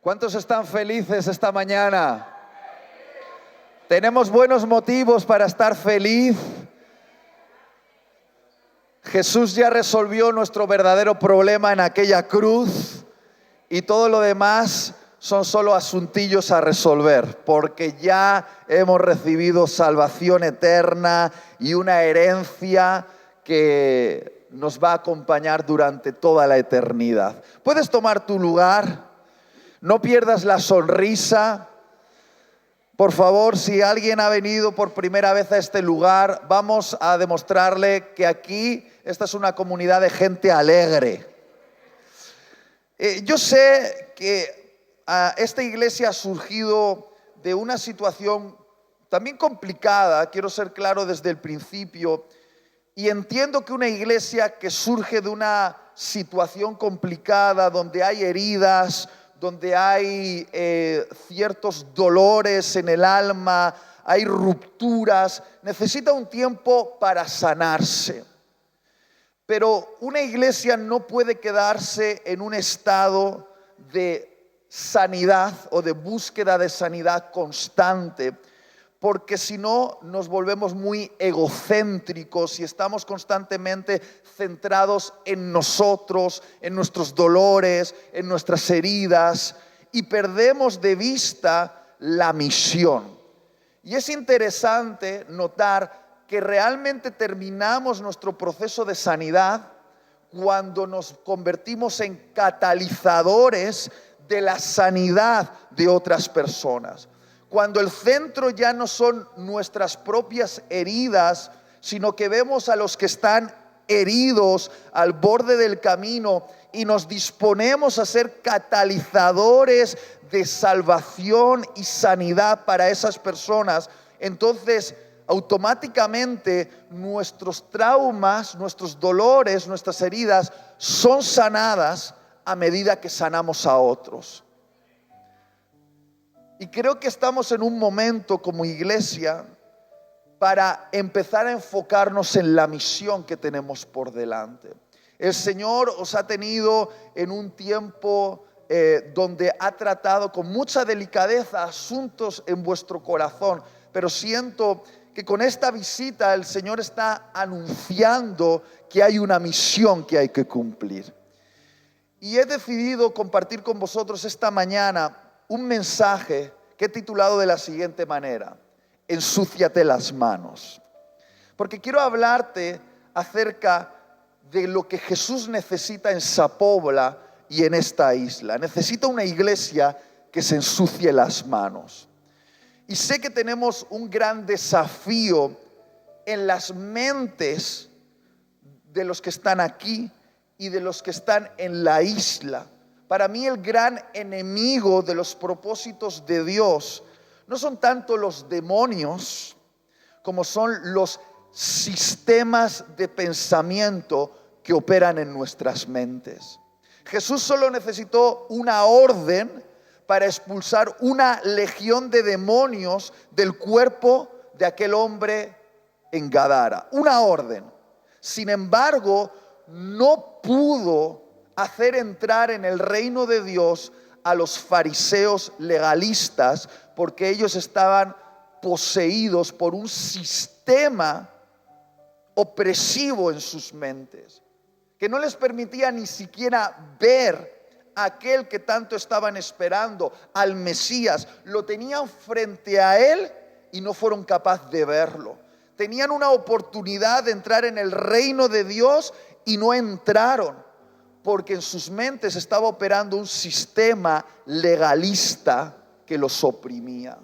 ¿Cuántos están felices esta mañana? Tenemos buenos motivos para estar feliz. Jesús ya resolvió nuestro verdadero problema en aquella cruz y todo lo demás son solo asuntillos a resolver, porque ya hemos recibido salvación eterna y una herencia que nos va a acompañar durante toda la eternidad. Puedes tomar tu lugar, no pierdas la sonrisa. Por favor, si alguien ha venido por primera vez a este lugar, vamos a demostrarle que aquí esta es una comunidad de gente alegre. Yo sé que esta iglesia ha surgido de una situación también complicada, quiero ser claro desde el principio, y entiendo que una iglesia que surge de una situación complicada, donde hay heridas, donde hay ciertos dolores en el alma, hay rupturas, necesita un tiempo para sanarse. Pero una iglesia no puede quedarse en un estado de sanidad o de búsqueda de sanidad constante, porque si no nos volvemos muy egocéntricos y estamos constantemente centrados en nosotros, en nuestros dolores, en nuestras heridas, y perdemos de vista la misión. Y es interesante notar que realmente terminamos nuestro proceso de sanidad cuando nos convertimos en catalizadores de la sanidad de otras personas. Cuando el centro ya no son nuestras propias heridas, sino que vemos a los que están heridos al borde del camino y nos disponemos a ser catalizadores de salvación y sanidad para esas personas, entonces automáticamente nuestros traumas, nuestros dolores, nuestras heridas son sanadas a medida que sanamos a otros. Y creo que estamos en un momento como iglesia para empezar a enfocarnos en la misión que tenemos por delante. El Señor os ha tenido en un tiempo donde ha tratado con mucha delicadeza asuntos en vuestro corazón, pero siento que con esta visita el Señor está anunciando que hay una misión que hay que cumplir. Y he decidido compartir con vosotros esta mañana un mensaje que he titulado de la siguiente manera: ensúciate las manos. Porque quiero hablarte acerca de lo que Jesús necesita en Sapobla y en esta isla. Necesita una iglesia que se ensucie las manos. Y sé que tenemos un gran desafío en las mentes de los que están aquí y de los que están en la isla. Para mí el gran enemigo de los propósitos de Dios no son tanto los demonios como son los sistemas de pensamiento que operan en nuestras mentes. Jesús solo necesitó una orden para expulsar una legión de demonios del cuerpo de aquel hombre en Gadara. Una orden. Sin embargo, no pudo hacer entrar en el reino de Dios a los fariseos legalistas, porque ellos estaban poseídos por un sistema opresivo en sus mentes, que no les permitía ni siquiera ver a aquel que tanto estaban esperando, al Mesías. Lo tenían frente a él y no fueron capaces de verlo. Tenían una oportunidad de entrar en el reino de Dios y no entraron, porque en sus mentes estaba operando un sistema legalista que los oprimía.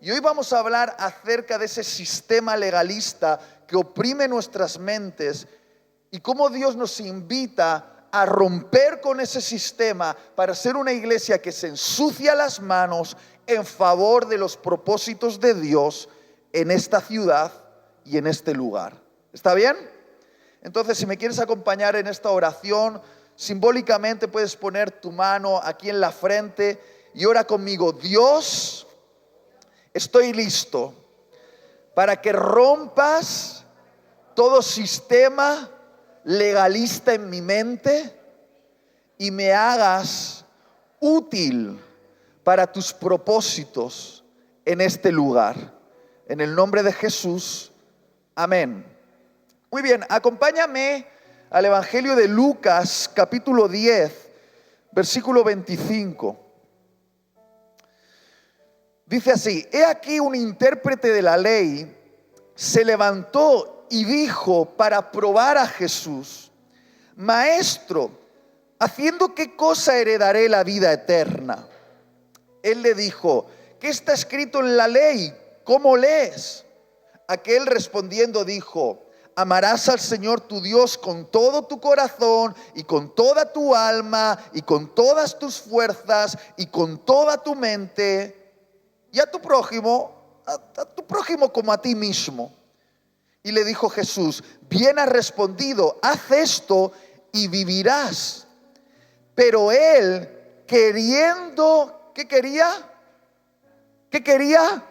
Y hoy vamos a hablar acerca de ese sistema legalista que oprime nuestras mentes y cómo Dios nos invita a romper con ese sistema para ser una iglesia que se ensucia las manos en favor de los propósitos de Dios en esta ciudad y en este lugar. ¿Está bien? Entonces, si me quieres acompañar en esta oración, simbólicamente puedes poner tu mano aquí en la frente y ora conmigo. Dios, estoy listo para que rompas todo sistema legalista en mi mente y me hagas útil para tus propósitos en este lugar. En el nombre de Jesús, amén. Muy bien, acompáñame al Evangelio de Lucas, capítulo 10, versículo 25. Dice así: he aquí un intérprete de la ley se levantó y dijo para probar a Jesús: Maestro, ¿haciendo qué cosa heredaré la vida eterna? Él le dijo: ¿qué está escrito en la ley? ¿Cómo lees? Aquel respondiendo dijo: amarás al Señor tu Dios con todo tu corazón y con toda tu alma y con todas tus fuerzas y con toda tu mente, y a tu prójimo como a ti mismo. Y le dijo Jesús: bien has respondido, haz esto y vivirás. Pero él, queriendo, ¿qué quería? ¿Qué quería?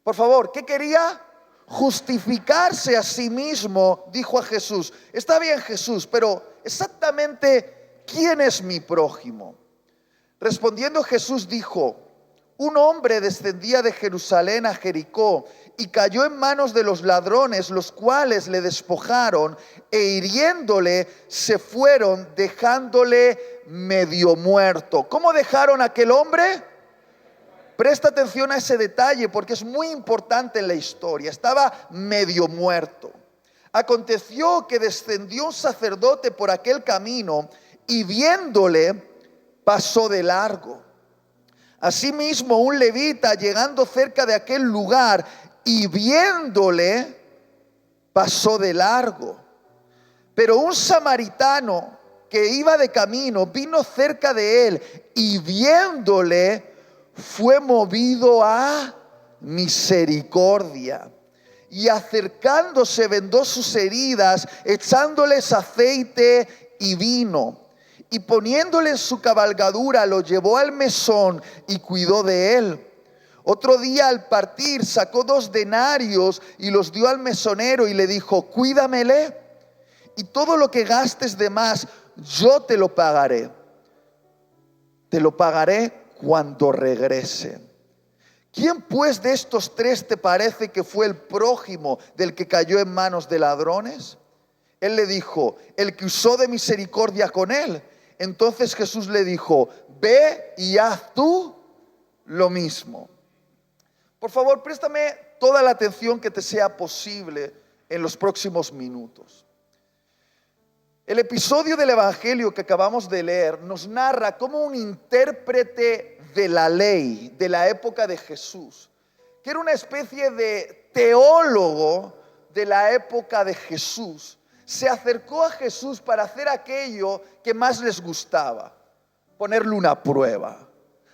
Por favor, ¿qué quería? Justificarse a sí mismo, dijo a Jesús: está bien, Jesús, pero exactamente ¿quién es mi prójimo? Respondiendo Jesús dijo: un hombre descendía de Jerusalén a Jericó y cayó en manos de los ladrones, los cuales le despojaron e hiriéndole se fueron, dejándole medio muerto. ¿Cómo dejaron a aquel hombre? Presta atención a ese detalle porque es muy importante en la historia. Estaba medio muerto. Aconteció que descendió un sacerdote por aquel camino y viéndole pasó de largo. Asimismo un levita, llegando cerca de aquel lugar y viéndole pasó de largo. Pero un samaritano que iba de camino vino cerca de él y viéndole fue movido a misericordia, y acercándose vendó sus heridas, echándoles aceite y vino, y poniéndole en su cabalgadura lo llevó al mesón y cuidó de él. Otro día al partir sacó 2 denarios y los dio al mesonero y le dijo: cuídamele, y todo lo que gastes de más yo te lo pagaré. Te lo pagaré cuando regrese. ¿Quién pues de estos 3 te parece que fue el prójimo del que cayó en manos de ladrones? Él le dijo: el que usó de misericordia con él. Entonces Jesús le dijo: ve y haz tú lo mismo. Por favor, préstame toda la atención que te sea posible en los próximos minutos. El episodio del Evangelio que acabamos de leer nos narra cómo un intérprete de la ley de la época de Jesús, que era una especie de teólogo de la época de Jesús, se acercó a Jesús para hacer aquello que más les gustaba: ponerle una prueba.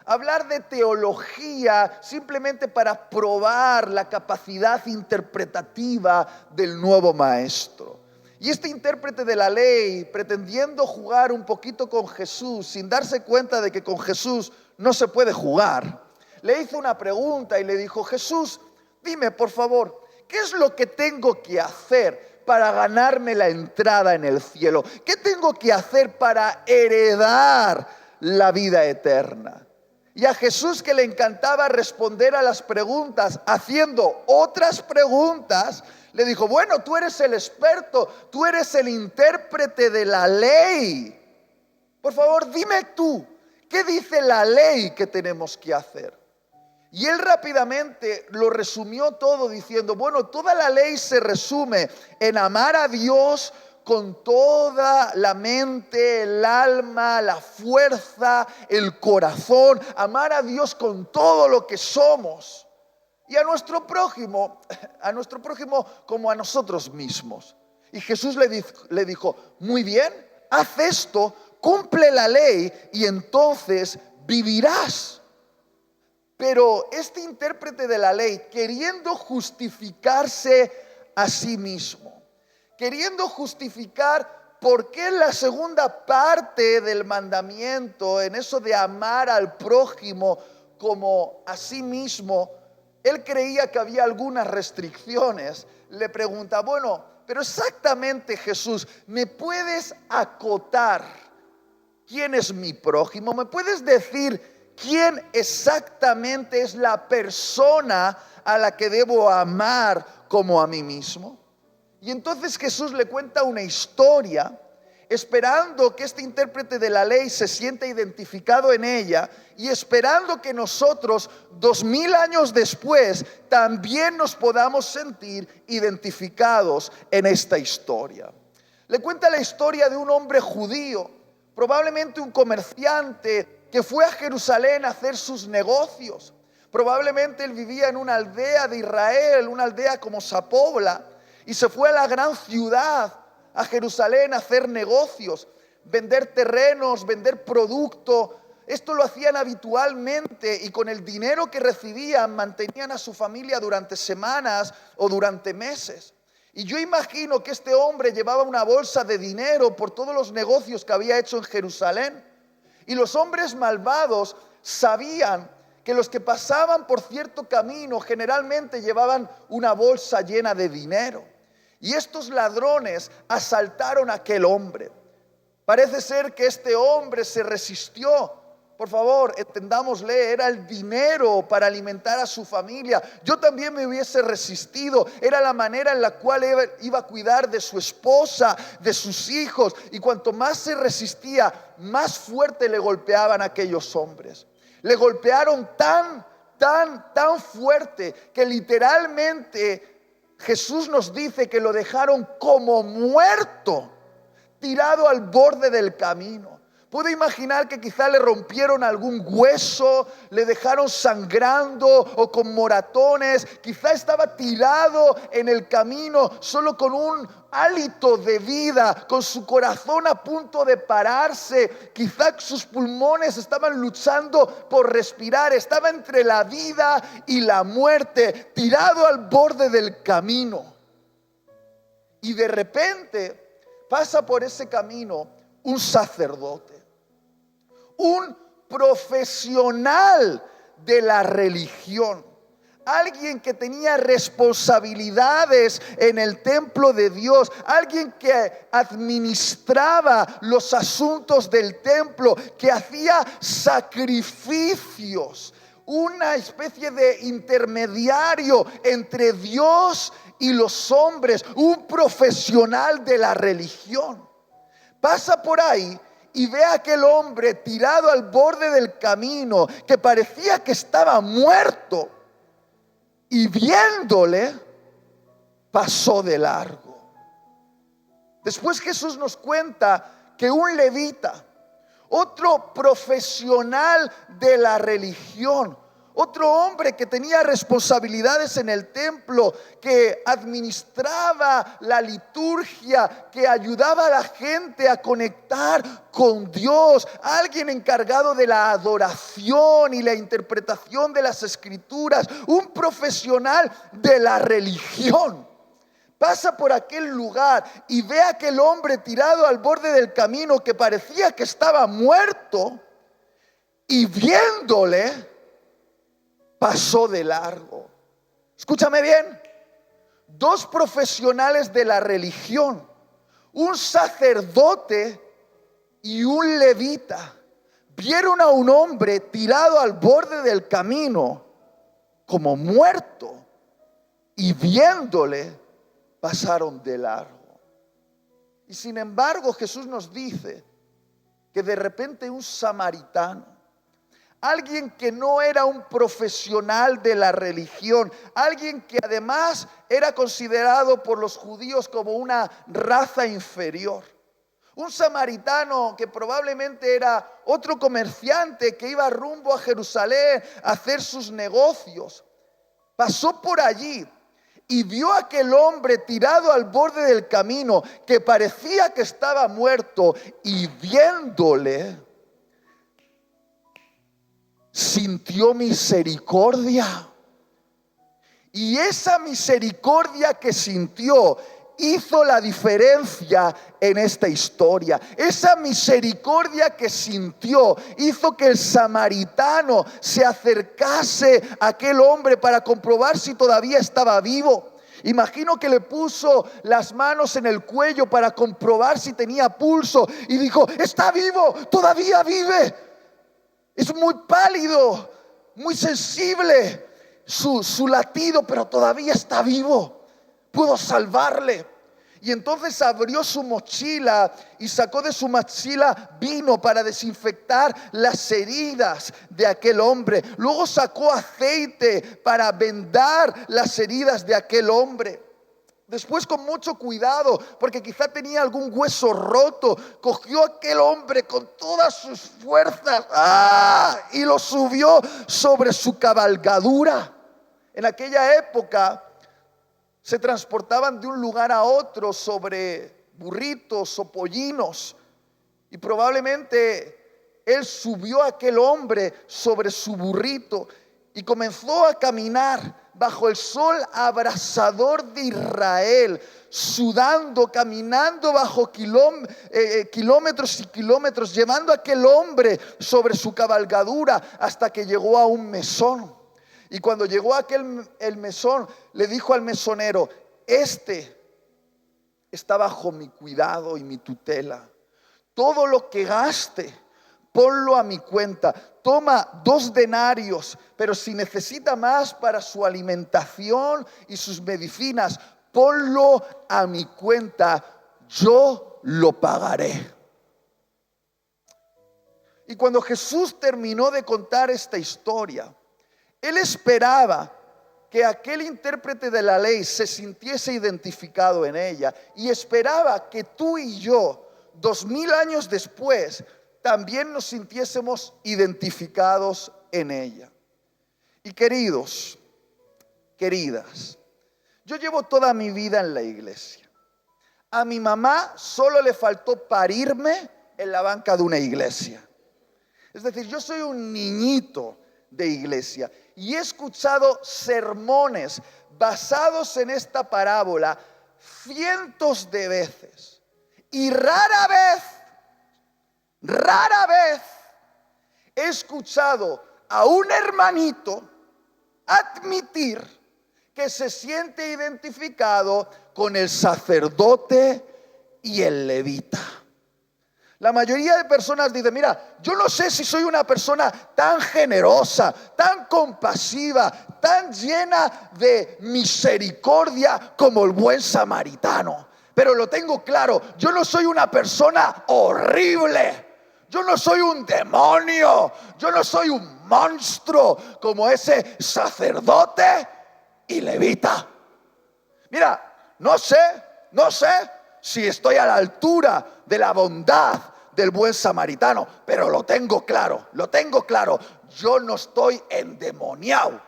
Hablar de teología simplemente para probar la capacidad interpretativa del nuevo maestro. Y este intérprete de la ley, pretendiendo jugar un poquito con Jesús, sin darse cuenta de que con Jesús no se puede jugar, le hizo una pregunta y le dijo: Jesús, dime por favor, ¿qué es lo que tengo que hacer para ganarme la entrada en el cielo? ¿Qué tengo que hacer para heredar la vida eterna? Y a Jesús, que le encantaba responder a las preguntas haciendo otras preguntas, le dijo: bueno, tú eres el experto, tú eres el intérprete de la ley. Por favor, dime tú, ¿qué dice la ley que tenemos que hacer? Y él rápidamente lo resumió todo diciendo: bueno, toda la ley se resume en amar a Dios con toda la mente, el alma, la fuerza, el corazón, amar a Dios con todo lo que somos, y a nuestro prójimo como a nosotros mismos. Y Jesús le dijo: muy bien, haz esto, cumple la ley y entonces vivirás. Pero este intérprete de la ley, queriendo justificarse a sí mismo, queriendo justificar por qué en la segunda parte del mandamiento, en eso de amar al prójimo como a sí mismo, él creía que había algunas restricciones. Le pregunta: bueno, pero exactamente, Jesús, ¿me puedes acotar quién es mi prójimo? ¿Me puedes decir ¿quién exactamente es la persona a la que debo amar como a mí mismo? Y entonces Jesús le cuenta una historia, esperando que este intérprete de la ley se sienta identificado en ella y esperando que nosotros 2000 años después también nos podamos sentir identificados en esta historia. Le cuenta la historia de un hombre judío, probablemente un comerciante que fue a Jerusalén a hacer sus negocios. Probablemente él vivía en una aldea de Israel, una aldea como Sapobla, y se fue a la gran ciudad, a Jerusalén, a hacer negocios, vender terrenos, vender producto. Esto lo hacían habitualmente y con el dinero que recibían mantenían a su familia durante semanas o durante meses. Y yo imagino que este hombre llevaba una bolsa de dinero por todos los negocios que había hecho en Jerusalén. Y los hombres malvados sabían que los que pasaban por cierto camino generalmente llevaban una bolsa llena de dinero. Y estos ladrones asaltaron a aquel hombre. Parece ser que este hombre se resistió. Por favor, entendámosle, era el dinero para alimentar a su familia. Yo también me hubiese resistido. Era la manera en la cual iba a cuidar de su esposa, de sus hijos. Y cuanto más se resistía, más fuerte le golpeaban a aquellos hombres. Le golpearon tan fuerte que literalmente Jesús nos dice que lo dejaron como muerto, tirado al borde del camino. Puedo imaginar que quizá le rompieron algún hueso, le dejaron sangrando o con moratones. Quizá estaba tirado en el camino solo con un hálito de vida, con su corazón a punto de pararse. Quizá sus pulmones estaban luchando por respirar. Estaba entre la vida y la muerte, tirado al borde del camino. Y de repente pasa por ese camino un sacerdote, un profesional de la religión, alguien que tenía responsabilidades en el templo de Dios, alguien que administraba los asuntos del templo, que hacía sacrificios, una especie de intermediario entre Dios y los hombres, un profesional de la religión. Pasa por ahí y ve a aquel hombre tirado al borde del camino que parecía que estaba muerto, y viéndole pasó de largo. Después Jesús nos cuenta que un levita, otro profesional de la religión, otro hombre que tenía responsabilidades en el templo, que administraba la liturgia, que ayudaba a la gente a conectar con Dios, alguien encargado de la adoración y la interpretación de las escrituras, un profesional de la religión. Pasa por aquel lugar y ve a aquel hombre tirado al borde del camino que parecía que estaba muerto, y viéndole pasó de largo. Escúchame bien, dos profesionales de la religión, un sacerdote y un levita, vieron a un hombre tirado al borde del camino como muerto, y viéndole pasaron de largo. Y sin embargo Jesús nos dice que de repente un samaritano, alguien que no era un profesional de la religión, alguien que además era considerado por los judíos como una raza inferior, un samaritano que probablemente era otro comerciante que iba rumbo a Jerusalén a hacer sus negocios, pasó por allí y vio a aquel hombre tirado al borde del camino que parecía que estaba muerto, y viéndole sintió misericordia. Y esa misericordia que sintió hizo la diferencia en esta historia. Esa misericordia que sintió hizo que el samaritano se acercase a aquel hombre para comprobar si todavía estaba vivo. Imagino que le puso las manos en el cuello para comprobar si tenía pulso y dijo: está vivo, todavía vive. Es muy pálido, muy sensible su latido, pero todavía está vivo. Puedo salvarle. Y entonces abrió su mochila y sacó de su mochila vino para desinfectar las heridas de aquel hombre. Luego sacó aceite para vendar las heridas de aquel hombre. Después, con mucho cuidado, porque quizá tenía algún hueso roto, cogió a aquel hombre con todas sus fuerzas y lo subió sobre su cabalgadura. En aquella época se transportaban de un lugar a otro sobre burritos o pollinos, y probablemente él subió a aquel hombre sobre su burrito y comenzó a caminar bajo el sol abrasador de Israel, sudando, caminando bajo kilómetros y kilómetros, llevando a aquel hombre sobre su cabalgadura hasta que llegó a un mesón. Y cuando llegó a el mesón, le dijo al mesonero: este está bajo mi cuidado y mi tutela. Todo lo que gaste, ponlo a mi cuenta. Toma 2 denarios, pero si necesita más para su alimentación y sus medicinas, ponlo a mi cuenta, yo lo pagaré. Y cuando Jesús terminó de contar esta historia, él esperaba que aquel intérprete de la ley se sintiese identificado en ella, y esperaba que tú y yo, 2000 años después, también nos sintiésemos identificados en ella. Y queridos, queridas, yo llevo toda mi vida en la iglesia. A mi mamá solo le faltó parirme en la banca de una iglesia. Es decir, yo soy un niñito de iglesia y he escuchado sermones basados en esta parábola cientos de veces. Y rara vez he escuchado a un hermanito admitir que se siente identificado con el sacerdote y el levita. La mayoría de personas dicen: mira, yo no sé si soy una persona tan generosa, tan compasiva, tan llena de misericordia como el buen samaritano, pero lo tengo claro, yo no soy una persona horrible, yo no soy un demonio, yo no soy un monstruo como ese sacerdote y levita. Mira, no sé si estoy a la altura de la bondad del buen samaritano, pero lo tengo claro. Yo no estoy endemoniado,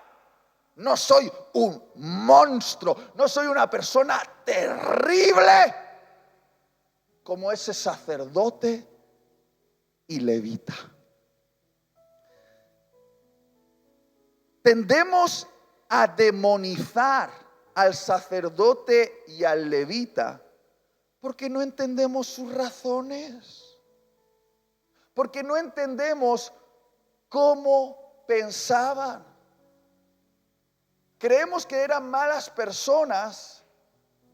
no soy un monstruo, no soy una persona terrible como ese sacerdote y levita. Tendemos a demonizar al sacerdote y al levita porque no entendemos sus razones, porque no entendemos cómo pensaban. Creemos que eran malas personas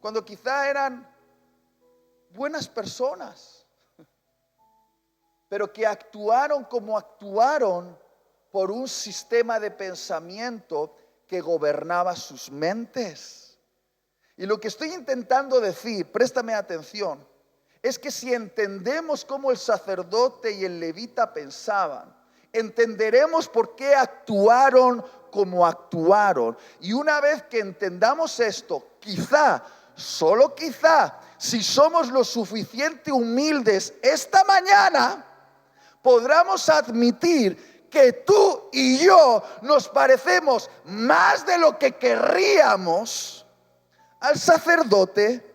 cuando quizá eran buenas personas, pero que actuaron como actuaron por un sistema de pensamiento que gobernaba sus mentes. Y lo que estoy intentando decir, préstame atención, es que si entendemos cómo el sacerdote y el levita pensaban, entenderemos por qué actuaron como actuaron. Y una vez que entendamos esto, quizá, solo quizá, si somos lo suficiente humildes esta mañana, podamos admitir que tú y yo nos parecemos más de lo que querríamos al sacerdote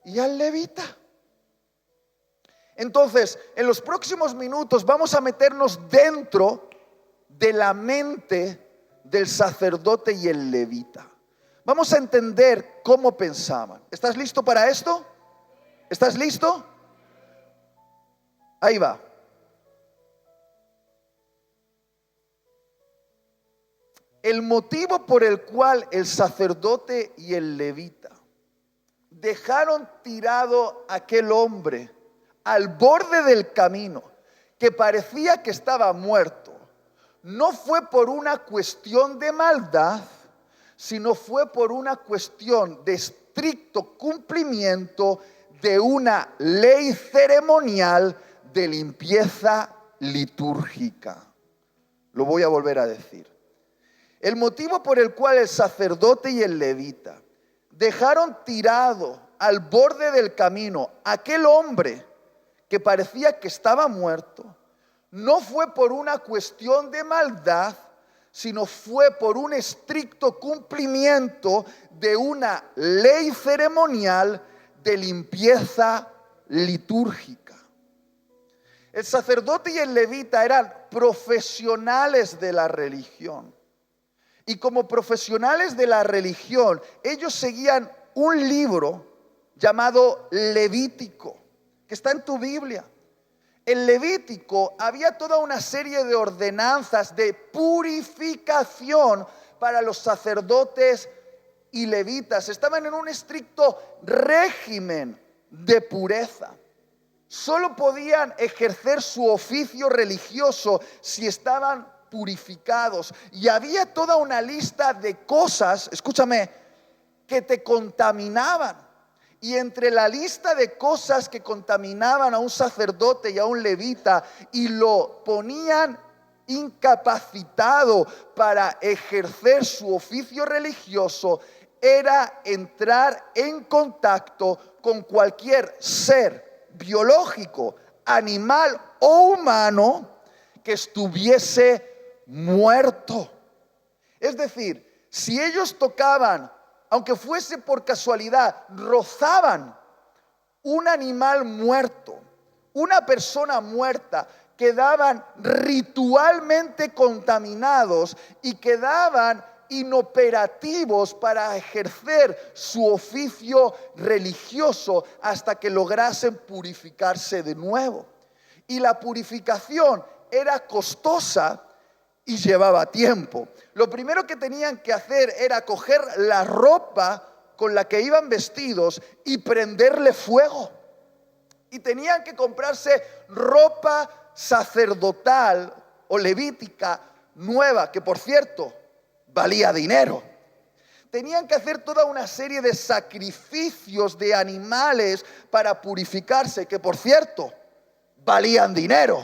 y al levita. Entonces, en los próximos minutos vamos a meternos dentro de la mente del sacerdote y el levita. Vamos a entender cómo pensaban. ¿Estás listo para esto? ¿Estás listo? Ahí va. El motivo por el cual el sacerdote y el levita dejaron tirado a aquel hombre al borde del camino, que parecía que estaba muerto, no fue por una cuestión de maldad, sino fue por una cuestión de estricto cumplimiento de una ley ceremonial de limpieza litúrgica. Lo voy a volver a decir. El motivo por el cual el sacerdote y el levita dejaron tirado al borde del camino aquel hombre que parecía que estaba muerto, no fue por una cuestión de maldad, sino fue por un estricto cumplimiento de una ley ceremonial de limpieza litúrgica. El sacerdote y el levita eran profesionales de la religión. Y como profesionales de la religión, ellos seguían un libro llamado Levítico, que está en tu Biblia. En Levítico había toda una serie de ordenanzas de purificación para los sacerdotes y levitas. Estaban en un estricto régimen de pureza. Solo podían ejercer su oficio religioso si estaban purificados. Y había toda una lista de cosas, escúchame, que te contaminaban. Y entre la lista de cosas que contaminaban a un sacerdote y a un levita y lo ponían incapacitado para ejercer su oficio religioso, era entrar en contacto con cualquier ser biológico, animal o humano que estuviese muerto. Es decir, si ellos tocaban, aunque fuese por casualidad, rozaban un animal muerto, una persona muerta, quedaban ritualmente contaminados y quedaban inoperativos para ejercer su oficio religioso hasta que lograsen purificarse de nuevo. Y la purificación era costosa y llevaba tiempo. Lo primero que tenían que hacer era coger la ropa con la que iban vestidos y prenderle fuego. Y tenían que comprarse ropa sacerdotal o levítica nueva, que por cierto valía dinero. Tenían que hacer toda una serie de sacrificios de animales para purificarse, que por cierto valían dinero.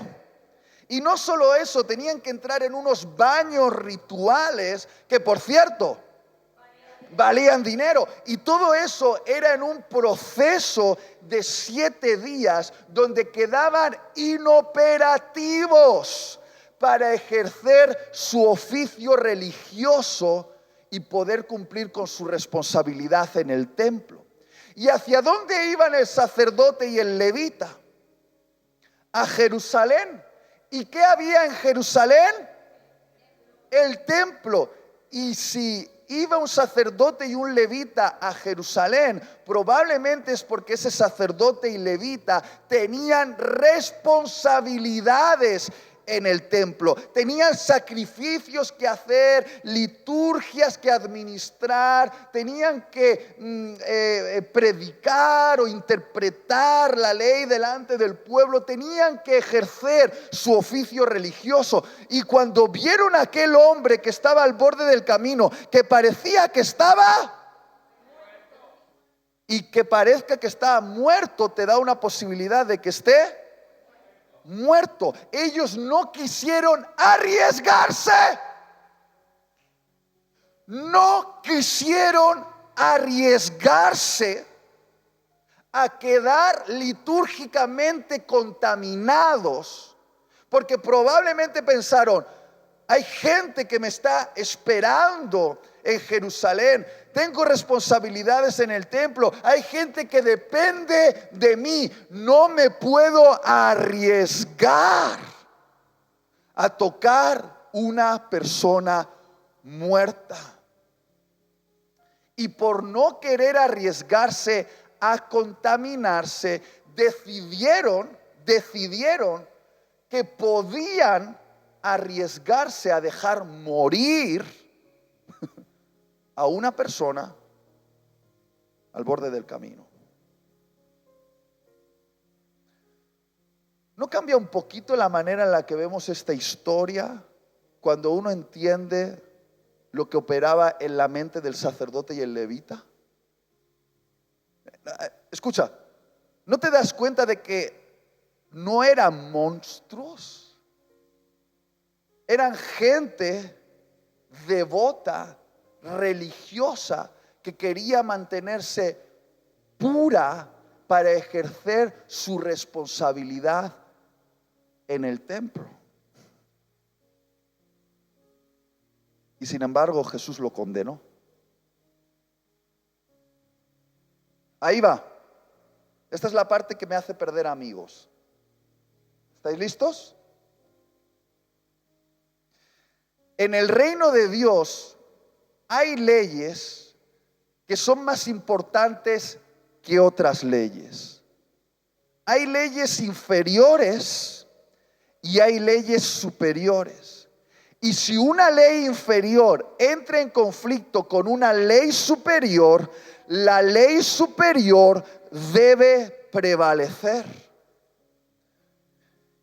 Y no solo eso, tenían que entrar en unos baños rituales que, por cierto, valían dinero. Y todo eso era en un proceso de 7 días donde quedaban inoperativos para ejercer su oficio religioso y poder cumplir con su responsabilidad en el templo. ¿Y hacia dónde iban el sacerdote y el levita? A Jerusalén. ¿Y qué había en Jerusalén? El templo. Y si iba un sacerdote y un levita a Jerusalén, probablemente es porque ese sacerdote y levita tenían responsabilidades en el templo, tenían sacrificios que hacer, liturgias que administrar, tenían que predicar o interpretar la ley delante del pueblo, tenían que ejercer su oficio religioso. Y cuando vieron a aquel hombre que estaba al borde del camino, que parecía que estaba y que parezca que estaba muerto, te da una posibilidad de que esté muerto. Ellos no quisieron arriesgarse. No quisieron arriesgarse a quedar litúrgicamente contaminados, porque probablemente pensaron: hay gente que me está esperando en Jerusalén, tengo responsabilidades en el templo, hay gente que depende de mí, no me puedo arriesgar a tocar una persona muerta. Y por no querer arriesgarse a contaminarse, decidieron que podían arriesgarse a dejar morir a una persona al borde del camino. ¿No cambia un poquito la manera en la que vemos esta historia cuando uno entiende lo que operaba en la mente del sacerdote y el levita? Escucha, ¿no te das cuenta de que no eran monstruos? Eran gente devota, religiosa, que quería mantenerse pura para ejercer su responsabilidad en el templo. Y sin embargo, Jesús lo condenó. Ahí va. Esta es la parte que me hace perder amigos. ¿Estáis listos? En el reino de Dios hay leyes que son más importantes que otras leyes. Hay leyes inferiores y hay leyes superiores. Y si una ley inferior entra en conflicto con una ley superior, la ley superior debe prevalecer.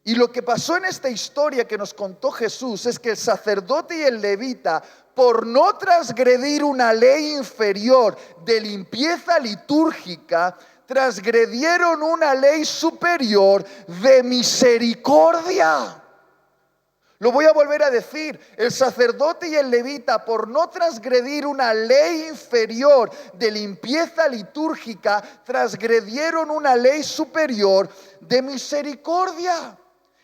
Y lo que pasó en esta historia que nos contó Jesús es que el sacerdote y el levita, por no transgredir una ley inferior de limpieza litúrgica, transgredieron una ley superior de misericordia. Lo voy a volver a decir, el sacerdote y el levita, por no transgredir una ley inferior de limpieza litúrgica, transgredieron una ley superior de misericordia.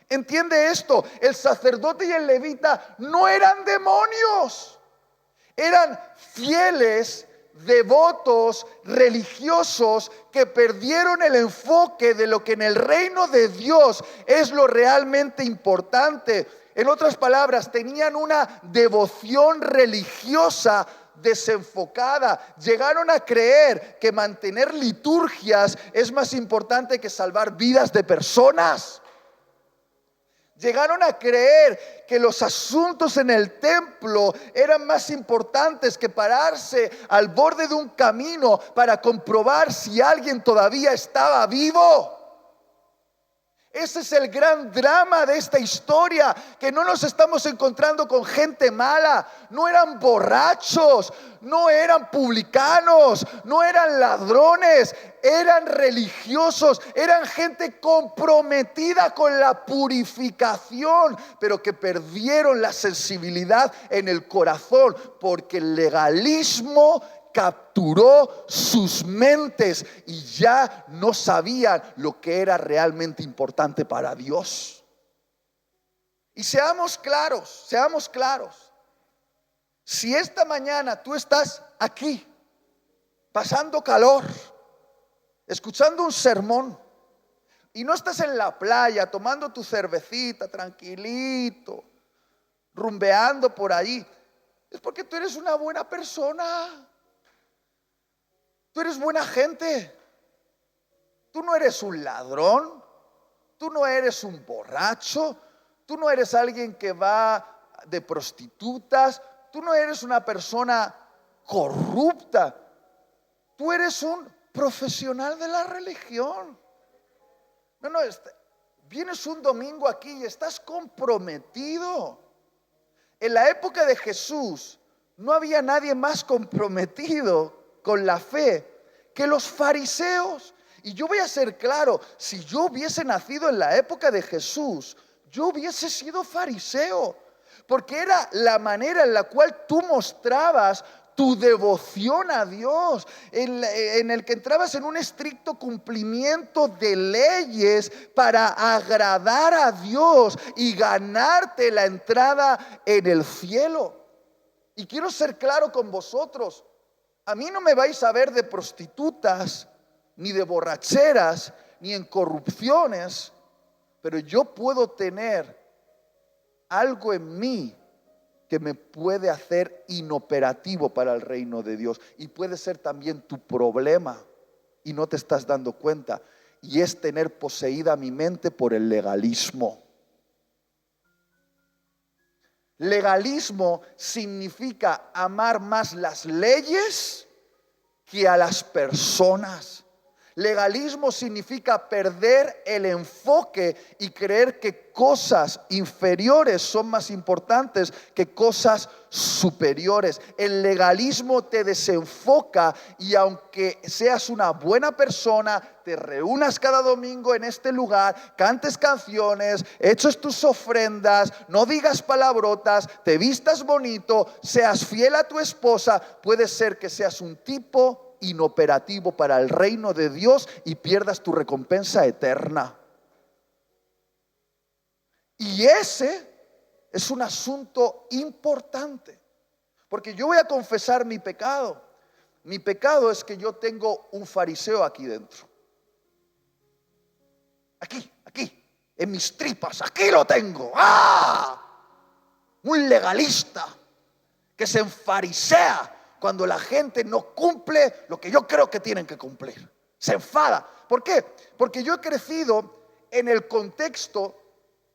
¿Entiende esto? El sacerdote y el levita no eran demonios, eran fieles, devotos, religiosos que perdieron el enfoque de lo que en el reino de Dios es lo realmente importante. En otras palabras, tenían una devoción religiosa desenfocada. Llegaron a creer que mantener liturgias es más importante que salvar vidas de personas. Llegaron a creer que los asuntos en el templo eran más importantes que pararse al borde de un camino para comprobar si alguien todavía estaba vivo. Ese es el gran drama de esta historia, que no nos estamos encontrando con gente mala. No eran borrachos, no eran publicanos, no eran ladrones, eran religiosos, eran gente comprometida con la purificación, pero que perdieron la sensibilidad en el corazón porque el legalismo capturó sus mentes y ya no sabían lo que era realmente importante para Dios. Y seamos claros, seamos claros. Si esta mañana tú estás aquí, pasando calor, escuchando un sermón, y no estás en la playa tomando tu cervecita tranquilito, rumbeando por ahí, es porque tú eres una buena persona. Tú eres buena gente. Tú no eres un ladrón. Tú no eres un borracho. Tú no eres alguien que va de prostitutas. Tú no eres una persona corrupta. Tú eres un profesional de la religión. No, vienes un domingo aquí y estás comprometido. En la época de Jesús no había nadie más comprometido con la fe que los fariseos. Y yo voy a ser claro, si yo hubiese nacido en la época de Jesús, yo hubiese sido fariseo, porque era la manera en la cual tú mostrabas tu devoción a Dios, en el que entrabas en un estricto cumplimiento de leyes para agradar a Dios y ganarte la entrada en el cielo. Y quiero ser claro con vosotros, a mí no me vais a ver de prostitutas, ni de borracheras, ni en corrupciones, pero yo puedo tener algo en mí que me puede hacer inoperativo para el reino de Dios. Y puede ser también tu problema y no te estás dando cuenta. Y es tener poseída mi mente por el legalismo. Legalismo significa amar más las leyes que a las personas. Legalismo significa perder el enfoque y creer que cosas inferiores son más importantes que cosas superiores. El legalismo te desenfoca, y aunque seas una buena persona, te reúnas cada domingo en este lugar, cantes canciones, eches tus ofrendas, no digas palabrotas, te vistas bonito, seas fiel a tu esposa, puede ser que seas un tipo inoperativo para el reino de Dios y pierdas tu recompensa eterna. Y ese es un asunto importante, porque yo voy a confesar mi pecado. Mi pecado es que yo tengo un fariseo aquí dentro. Aquí, en mis tripas, aquí lo tengo. Un legalista que se enfarisea cuando la gente no cumple lo que yo creo que tienen que cumplir. Se enfada. ¿Por qué? Porque yo he crecido en el contexto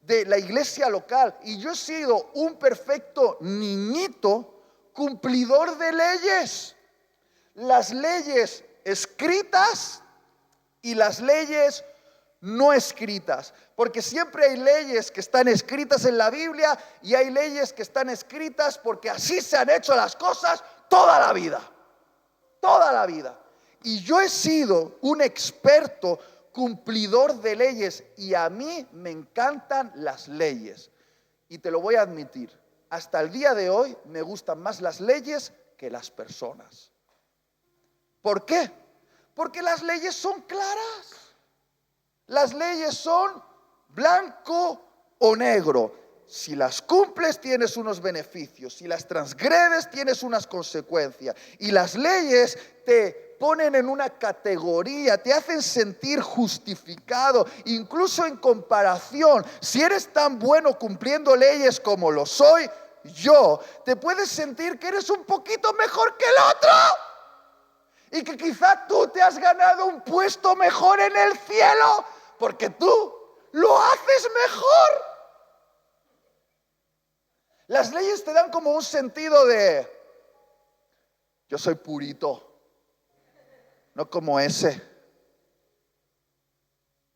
de la iglesia local y yo he sido un perfecto niñito cumplidor de leyes. Las leyes escritas y las leyes no escritas, porque siempre hay leyes que están escritas en la Biblia y hay leyes que están escritas porque así se han hecho las cosas toda la vida, toda la vida. Y yo he sido un experto cumplidor de leyes y a mí me encantan las leyes. Y te lo voy a admitir, hasta el día de hoy me gustan más las leyes que las personas. ¿Por qué? Porque las leyes son claras. Las leyes son blanco o negro. Si las cumples tienes unos beneficios, si las transgredes tienes unas consecuencias. Y las leyes te ponen en una categoría, te hacen sentir justificado, incluso en comparación. Si eres tan bueno cumpliendo leyes como lo soy yo, te puedes sentir que eres un poquito mejor que el otro. Y que quizá tú te has ganado un puesto mejor en el cielo porque tú lo haces mejor. Las leyes te dan como un sentido de yo soy purito, no como ese.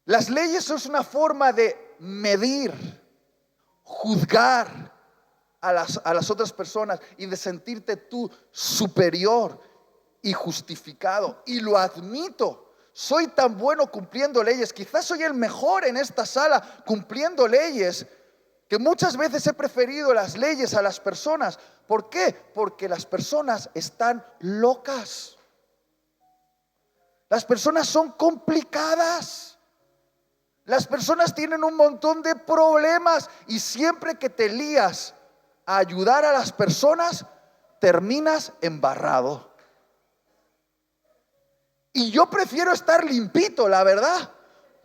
Las leyes son una forma de medir, juzgar a las otras personas y de sentirte tú superior y justificado. Y lo admito. Soy tan bueno cumpliendo leyes, quizás soy el mejor en esta sala cumpliendo leyes, que muchas veces he preferido las leyes a las personas. ¿Por qué? Porque las personas están locas. Las personas son complicadas. Las personas tienen un montón de problemas y siempre que te lías a ayudar a las personas, terminas embarrado. Y yo prefiero estar limpito, la verdad.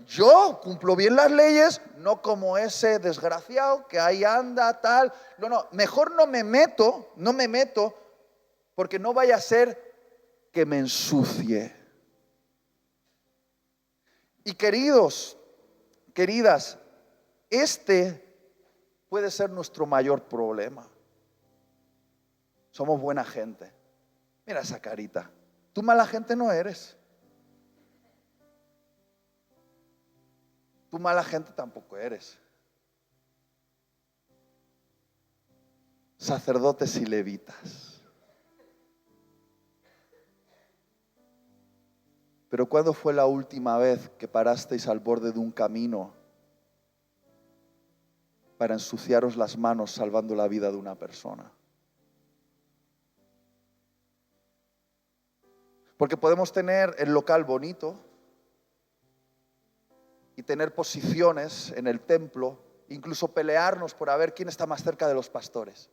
Yo cumplo bien las leyes, no como ese desgraciado que ahí anda, tal. No, mejor no me meto, porque no vaya a ser que me ensucie. Y queridos, queridas, este puede ser nuestro mayor problema. Somos buena gente. Mira esa carita. Tú mala gente no eres. Tú mala gente tampoco eres. Sacerdotes y levitas. Pero ¿cuándo fue la última vez que parasteis al borde de un camino para ensuciaros las manos salvando la vida de una persona? Porque podemos tener el local bonito y tener posiciones en el templo, incluso pelearnos por a ver quién está más cerca de los pastores,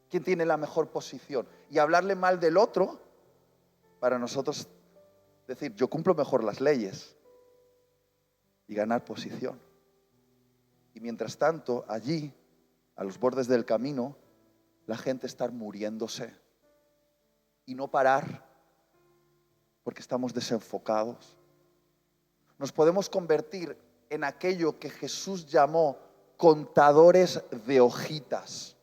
quién tiene la mejor posición, y hablarle mal del otro para nosotros decir, yo cumplo mejor las leyes y ganar posición. Y mientras tanto, allí, a los bordes del camino, la gente está muriéndose y no parar porque estamos desenfocados. Nos podemos convertir en aquello que Jesús llamó contadores de hojitas.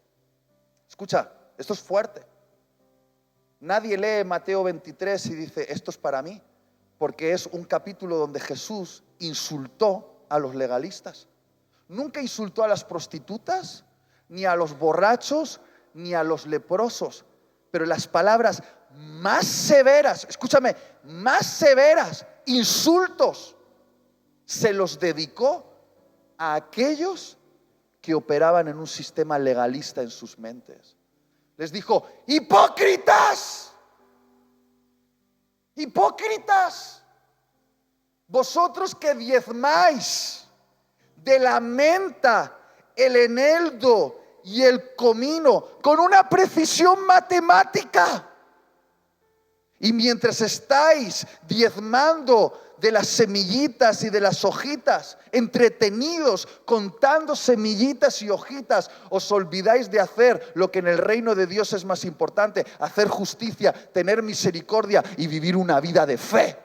Escucha, esto es fuerte. Nadie lee Mateo 23 y dice, esto es para mí. porque es un capítulo donde Jesús insultó a los legalistas. Nunca insultó a las prostitutas, ni a los borrachos, ni a los leprosos. Pero las palabras más severas, escúchame, más severas, insultos, se los dedicó a aquellos que operaban en un sistema legalista en sus mentes. Les dijo: hipócritas, hipócritas, vosotros que diezmáis de la menta, el eneldo y el comino con una precisión matemática, y mientras estáis diezmando de las semillitas y de las hojitas, entretenidos contando semillitas y hojitas, os olvidáis de hacer lo que en el reino de Dios es más importante: hacer justicia, tener misericordia y vivir una vida de fe.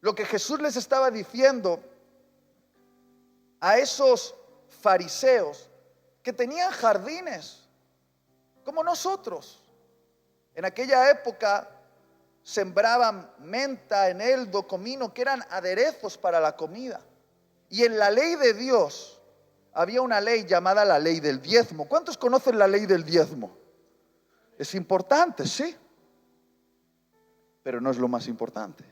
Lo que Jesús les estaba diciendo a esos fariseos que tenían jardines como nosotros. En aquella época sembraban menta, eneldo, comino, que eran aderezos para la comida. Y en la ley de Dios había una ley llamada la ley del diezmo. ¿Cuántos conocen la ley del diezmo? Es importante, sí, pero no es lo más importante.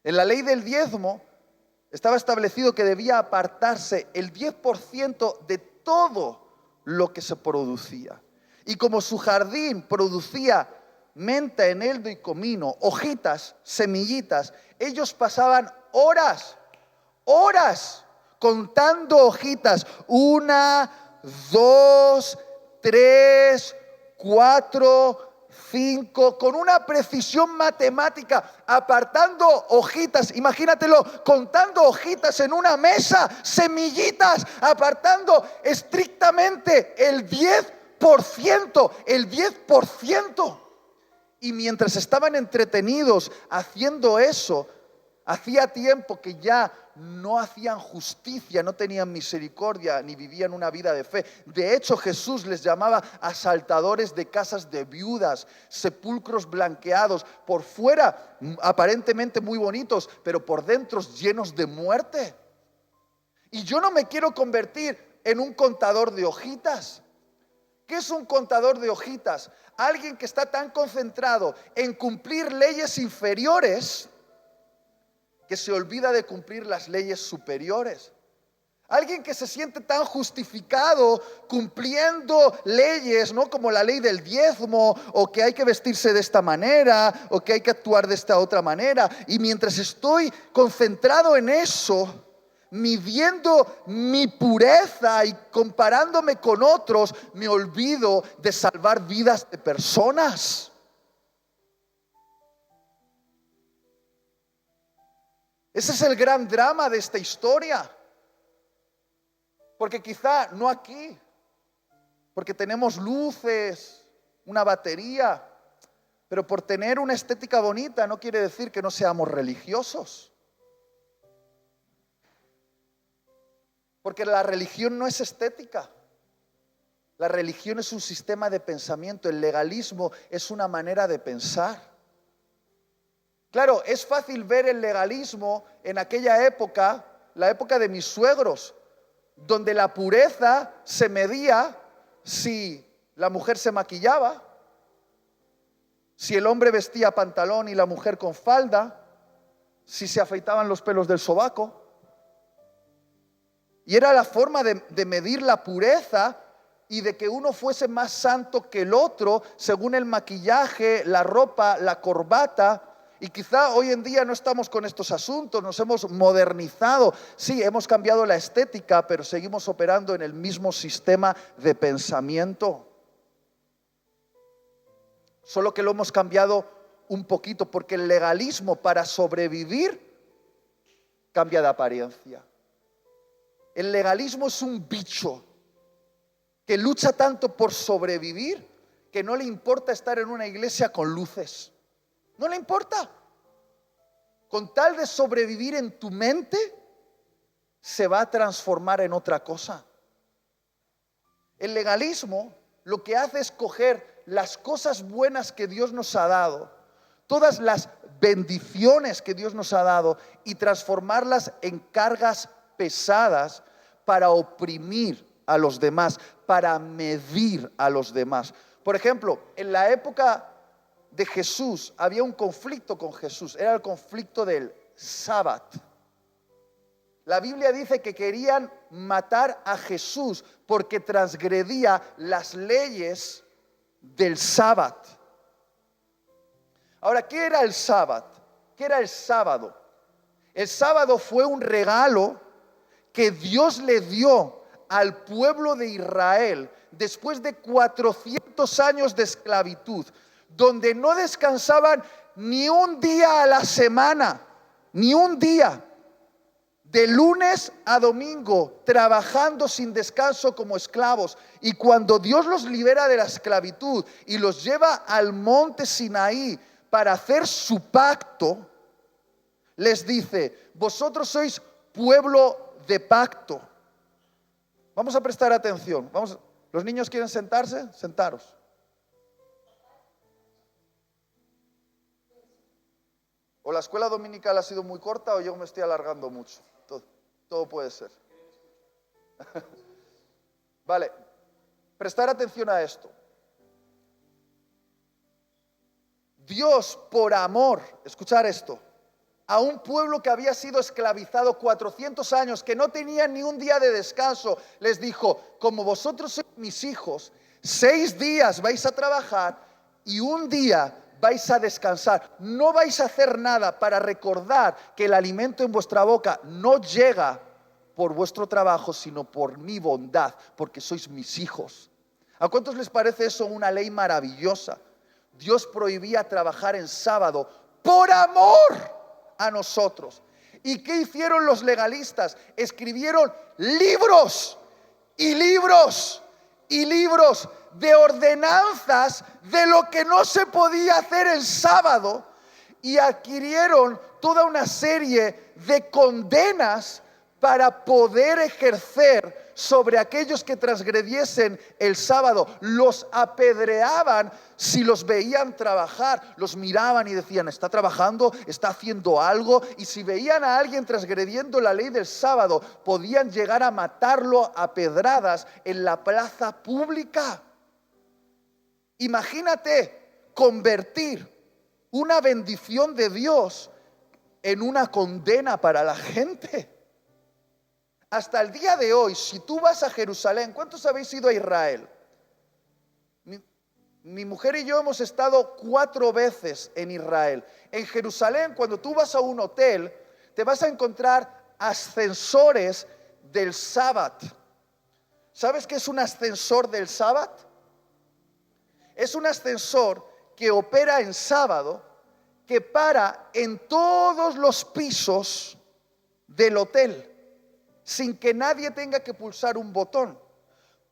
En la ley del diezmo estaba establecido que debía apartarse el 10% de todo lo que se producía. Y como su jardín producía menta, eneldo y comino, hojitas, semillitas, ellos pasaban horas contando hojitas: 1, 2, 3, 4, 5, con una precisión matemática, apartando hojitas. Imagínatelo, contando hojitas en una mesa, semillitas, apartando estrictamente el 10%, el 10%. Y mientras estaban entretenidos haciendo eso, hacía tiempo que ya no hacían justicia, no tenían misericordia, ni vivían una vida de fe. De hecho, Jesús les llamaba asaltadores de casas de viudas, sepulcros blanqueados, por fuera aparentemente muy bonitos, pero por dentro llenos de muerte. Y yo no me quiero convertir en un contador de hojitas. ¿Qué es un contador de hojitas? Alguien que está tan concentrado en cumplir leyes inferiores que se olvida de cumplir las leyes superiores. Alguien que se siente tan justificado cumpliendo leyes, ¿no? Como la ley del diezmo, o que hay que vestirse de esta manera, o que hay que actuar de esta otra manera. Y mientras estoy concentrado en eso, midiendo mi pureza y comparándome con otros, me olvido de salvar vidas de personas. Ese es el gran drama de esta historia. Porque quizá no aquí, porque tenemos luces, una batería, pero por tener una estética bonita no quiere decir que no seamos religiosos. Porque la religión no es estética. La religión es un sistema de pensamiento. El legalismo es una manera de pensar. Claro, es fácil ver el legalismo en aquella época, la época de mis suegros, donde la pureza se medía si la mujer se maquillaba, si el hombre vestía pantalón y la mujer con falda, si se afeitaban los pelos del sobaco. Y era la forma de medir la pureza y de que uno fuese más santo que el otro según el maquillaje, la ropa, la corbata. Y quizá hoy en día no estamos con estos asuntos, nos hemos modernizado. Sí, hemos cambiado la estética, pero seguimos operando en el mismo sistema de pensamiento. Solo que lo hemos cambiado un poquito, porque el legalismo, para sobrevivir, cambia de apariencia. El legalismo es un bicho que lucha tanto por sobrevivir que no le importa estar en una iglesia con luces. No le importa. Con tal de sobrevivir en tu mente, se va a transformar en otra cosa. El legalismo lo que hace es coger las cosas buenas que Dios nos ha dado, todas las bendiciones que Dios nos ha dado y transformarlas en cargas pesadas para oprimir a los demás, para medir a los demás. Por ejemplo, en la época de Jesús había un conflicto con Jesús, era el conflicto del sábado. La Biblia dice que querían matar a Jesús porque transgredía las leyes del sábado. Ahora, ¿qué era el sábado? ¿Qué era el sábado? El sábado fue un regalo que Dios le dio al pueblo de Israel después de 400 años de esclavitud, donde no descansaban ni un día a la semana, ni un día, de lunes a domingo, trabajando sin descanso como esclavos. Y cuando Dios los libera de la esclavitud y los lleva al monte Sinaí para hacer su pacto, les dice: vosotros sois pueblo de pacto. Vamos a prestar atención. ¿Los niños quieren sentarse? Sentaros. O la escuela dominical ha sido muy corta o yo me estoy alargando mucho. Todo puede ser. Vale, prestar atención a esto. Dios, por amor, escuchar esto, a un pueblo que había sido esclavizado 400 años, que no tenía ni un día de descanso, les dijo: como vosotros sois mis hijos, 6 días vais a trabajar y un día vais a descansar. No vais a hacer nada para recordar que el alimento en vuestra boca no llega por vuestro trabajo, sino por mi bondad, porque sois mis hijos. ¿A cuántos les parece eso una ley maravillosa? Dios prohibía trabajar en sábado por amor a nosotros. ¿Y qué hicieron los legalistas? Escribieron libros y libros y libros de ordenanzas de lo que no se podía hacer el sábado, y adquirieron toda una serie de condenas para poder ejercer sobre aquellos que transgrediesen el sábado. Los apedreaban si los veían trabajar, los miraban y decían: está trabajando, está haciendo algo. Y si veían a alguien transgrediendo la ley del sábado, podían llegar a matarlo a pedradas en la plaza pública. Imagínate convertir una bendición de Dios en una condena para la gente. Hasta el día de hoy, si tú vas a Jerusalén, ¿cuántos habéis ido a Israel? Mi mujer y yo hemos estado 4 veces en Israel. En Jerusalén, cuando tú vas a un hotel, te vas a encontrar ascensores del sábado. ¿Sabes qué es un ascensor del sábado? Es un ascensor que opera en sábado, que para en todos los pisos del hotel, sin que nadie tenga que pulsar un botón,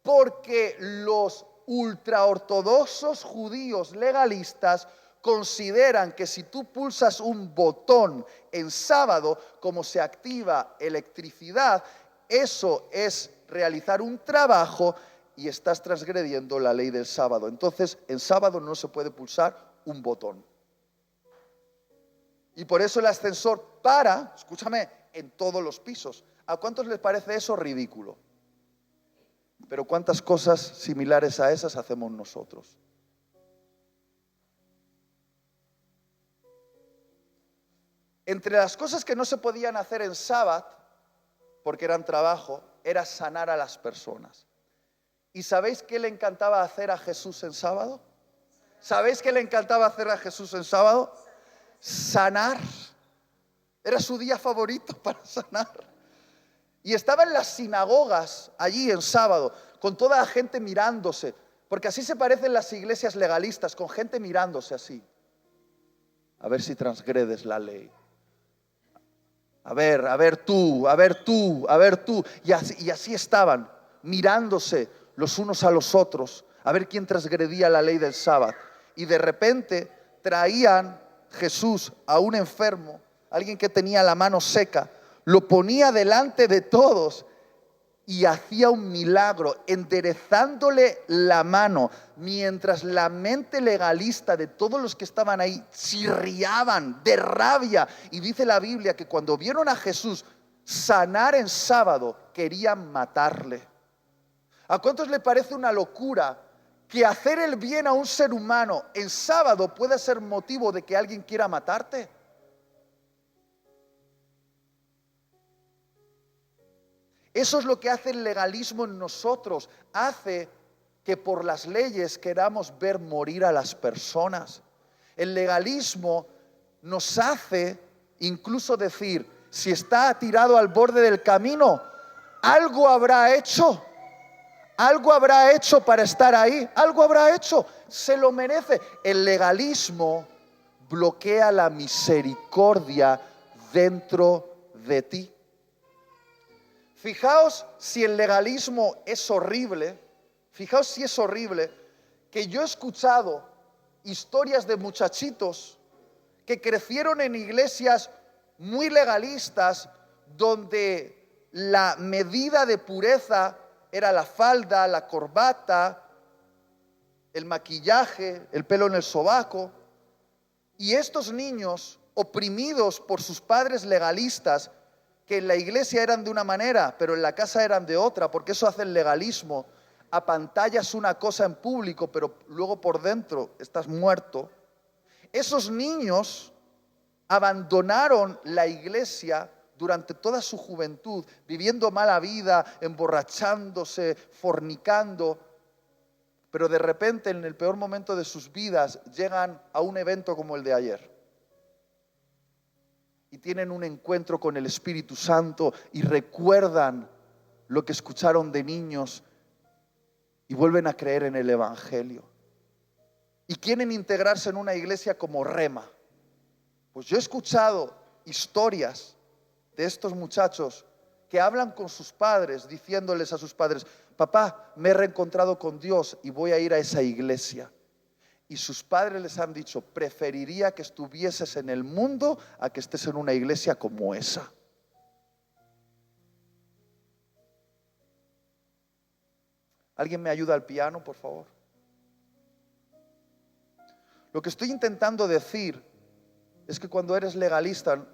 porque los ultraortodoxos judíos legalistas consideran que si tú pulsas un botón en sábado, como se activa electricidad, eso es realizar un trabajo y estás transgrediendo la ley del sábado. Entonces, en sábado no se puede pulsar un botón. Y por eso el ascensor para, escúchame, en todos los pisos. ¿A cuántos les parece eso ridículo? Pero ¿cuántas cosas similares a esas hacemos nosotros? Entre las cosas que no se podían hacer en sábado, porque eran trabajo, era sanar a las personas. ¿Y sabéis qué le encantaba hacer a Jesús en sábado? ¿Sabéis qué le encantaba hacer a Jesús en sábado? Sanar. Era su día favorito para sanar. Y estaba en las sinagogas allí en sábado, con toda la gente mirándose, porque así se parecen las iglesias legalistas, con gente mirándose así. A ver si transgredes la ley. A ver tú. Y así estaban, mirándose los unos a los otros, a ver quién transgredía la ley del sábado. Y de repente traían Jesús a un enfermo, alguien que tenía la mano seca, lo ponía delante de todos y hacía un milagro, enderezándole la mano, mientras la mente legalista de todos los que estaban ahí chirriaban de rabia. Y dice la Biblia que cuando vieron a Jesús sanar en sábado, querían matarle. ¿A cuántos le parece una locura que hacer el bien a un ser humano en sábado pueda ser motivo de que alguien quiera matarte? Eso es lo que hace el legalismo en nosotros. Hace que por las leyes queramos ver morir a las personas. El legalismo nos hace incluso decir, si está tirado al borde del camino, algo habrá hecho. Algo habrá hecho para estar ahí. Algo habrá hecho. Se lo merece. El legalismo bloquea la misericordia dentro de ti. Fijaos si el legalismo es horrible, fijaos si es horrible, que yo he escuchado historias de muchachitos que crecieron en iglesias muy legalistas, donde la medida de pureza era la falda, la corbata, el maquillaje, el pelo en el sobaco, y estos niños, oprimidos por sus padres legalistas, que en la iglesia eran de una manera, pero en la casa eran de otra, porque eso hace el legalismo. Apantallas una cosa en público, pero luego por dentro estás muerto. Esos niños abandonaron la iglesia durante toda su juventud, viviendo mala vida, emborrachándose, fornicando, pero de repente en el peor momento de sus vidas llegan a un evento como el de ayer. Y tienen un encuentro con el Espíritu Santo y recuerdan lo que escucharon de niños y vuelven a creer en el Evangelio. Y quieren integrarse en una iglesia como Rema. Pues yo he escuchado historias de estos muchachos que hablan con sus padres, diciéndoles a sus padres, papá, me he reencontrado con Dios y voy a ir a esa iglesia. Y sus padres les han dicho, preferiría que estuvieses en el mundo a que estés en una iglesia como esa. ¿Alguien me ayuda al piano, por favor? Lo que estoy intentando decir es que cuando eres legalista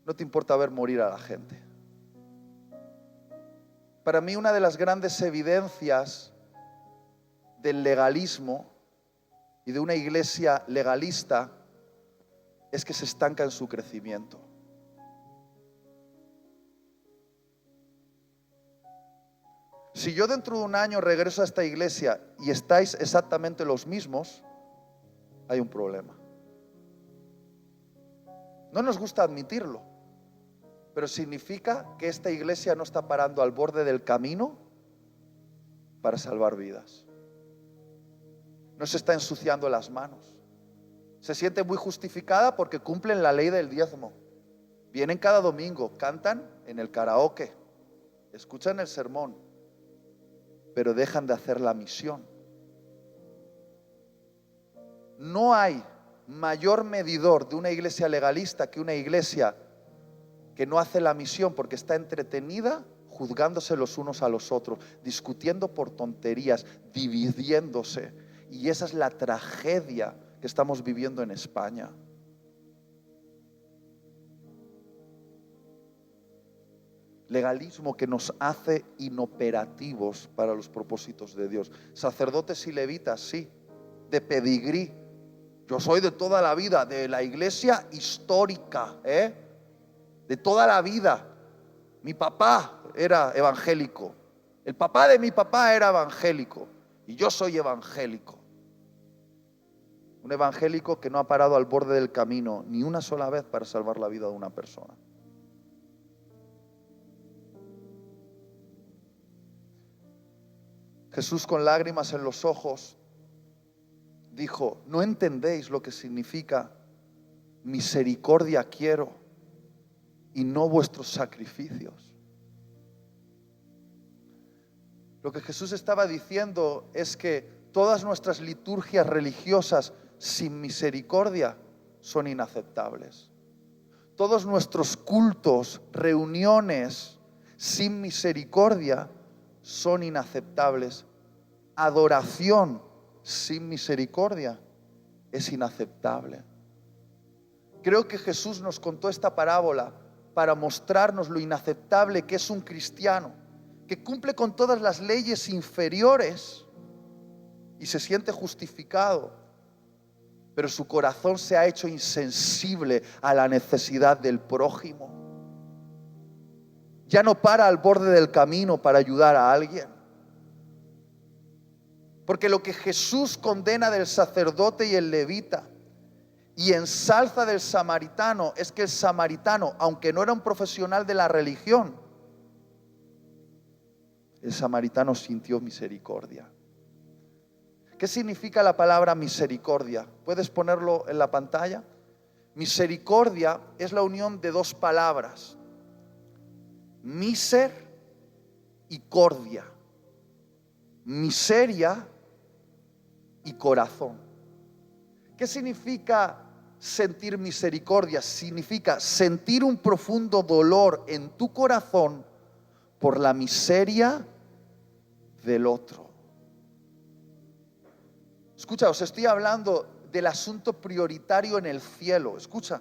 no te importa ver morir a la gente. Para mí una de las grandes evidencias del legalismo y de una iglesia legalista es que se estanca en su crecimiento. Si yo dentro de un año regreso a esta iglesia y estáis exactamente los mismos, hay un problema. No nos gusta admitirlo, pero significa que esta iglesia no está parando al borde del camino para salvar vidas. No se está ensuciando las manos. Se siente muy justificada porque cumplen la ley del diezmo. Vienen cada domingo, cantan en el karaoke, escuchan el sermón, pero dejan de hacer la misión. No hay mayor medidor de una iglesia legalista que una iglesia que no hace la misión porque está entretenida juzgándose los unos a los otros, discutiendo por tonterías, dividiéndose. Y esa es la tragedia que estamos viviendo en España. Legalismo que nos hace inoperativos para los propósitos de Dios. Sacerdotes y levitas, sí, de pedigrí. Yo soy de toda la vida, de la iglesia histórica, de toda la vida. Mi papá era evangélico. El papá de mi papá era evangélico. Y yo soy evangélico. Un evangélico que no ha parado al borde del camino ni una sola vez para salvar la vida de una persona. Jesús, con lágrimas en los ojos, dijo, ¿no entendéis lo que significa misericordia quiero y no vuestros sacrificios? Lo que Jesús estaba diciendo es que todas nuestras liturgias religiosas sin misericordia son inaceptables. Todos nuestros cultos, reuniones, sin misericordia son inaceptables. Adoración sin misericordia es inaceptable. Creo que Jesús nos contó esta parábola para mostrarnos lo inaceptable que es un cristiano que cumple con todas las leyes inferiores y se siente justificado, pero su corazón se ha hecho insensible a la necesidad del prójimo. Ya no para al borde del camino para ayudar a alguien. Porque lo que Jesús condena del sacerdote y el levita y ensalza del samaritano es que el samaritano, aunque no era un profesional de la religión, el samaritano sintió misericordia. ¿Qué significa la palabra misericordia? ¿Puedes ponerlo en la pantalla? Misericordia es la unión de dos palabras: miser y cordia. Miseria y corazón. ¿Qué significa sentir misericordia? Significa sentir un profundo dolor en tu corazón por la miseria del otro. Escucha, os estoy hablando del asunto prioritario en el cielo. Escucha.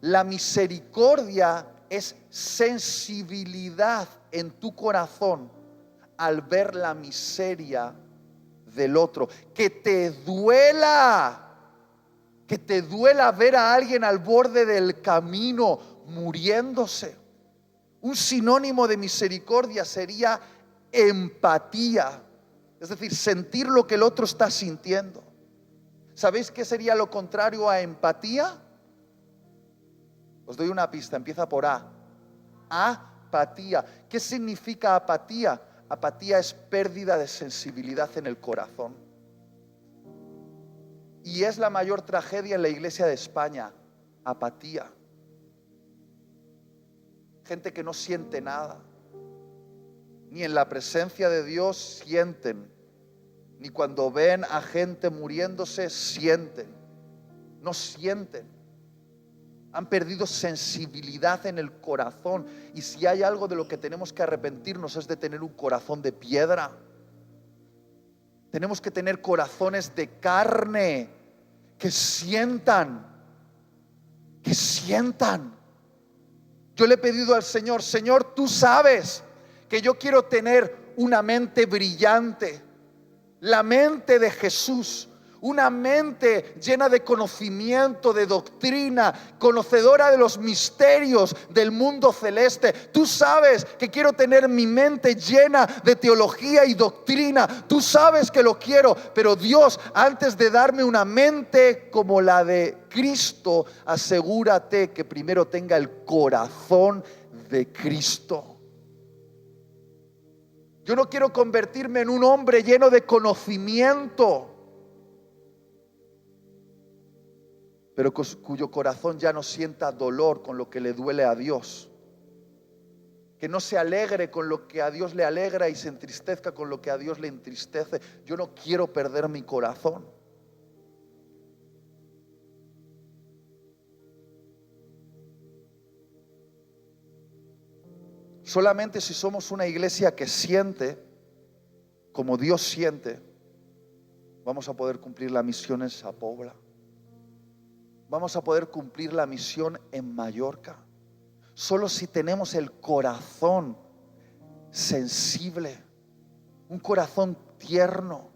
La misericordia es sensibilidad en tu corazón al ver la miseria del otro. Que te duela ver a alguien al borde del camino muriéndose. Un sinónimo de misericordia sería empatía. Es decir, sentir lo que el otro está sintiendo. ¿Sabéis qué sería lo contrario a empatía? Os doy una pista, empieza por A. Apatía. ¿Qué significa apatía? Apatía es pérdida de sensibilidad en el corazón. Y es la mayor tragedia en la iglesia de España. Apatía. Gente que no siente nada. Ni en la presencia de Dios sienten. Ni cuando ven a gente muriéndose sienten. No sienten. Han perdido sensibilidad en el corazón. Y si hay algo de lo que tenemos que arrepentirnos es de tener un corazón de piedra. Tenemos que tener corazones de carne que sientan. Que sientan. Yo le he pedido al Señor: Señor, tú sabes que yo quiero tener una mente brillante, la mente de Jesús. Una mente llena de conocimiento, de doctrina, conocedora de los misterios del mundo celeste. Tú sabes que quiero tener mi mente llena de teología y doctrina. Tú sabes que lo quiero, pero Dios, antes de darme una mente como la de Cristo, asegúrate que primero tenga el corazón de Cristo. Yo no quiero convertirme en un hombre lleno de conocimiento, pero cuyo corazón ya no sienta dolor con lo que le duele a Dios. Que no se alegre con lo que a Dios le alegra y se entristezca con lo que a Dios le entristece. Yo no quiero perder mi corazón. Solamente si somos una iglesia que siente como Dios siente, vamos a poder cumplir la misión en Sapobla. Vamos a poder cumplir la misión en Mallorca. Solo si tenemos el corazón sensible, un corazón tierno.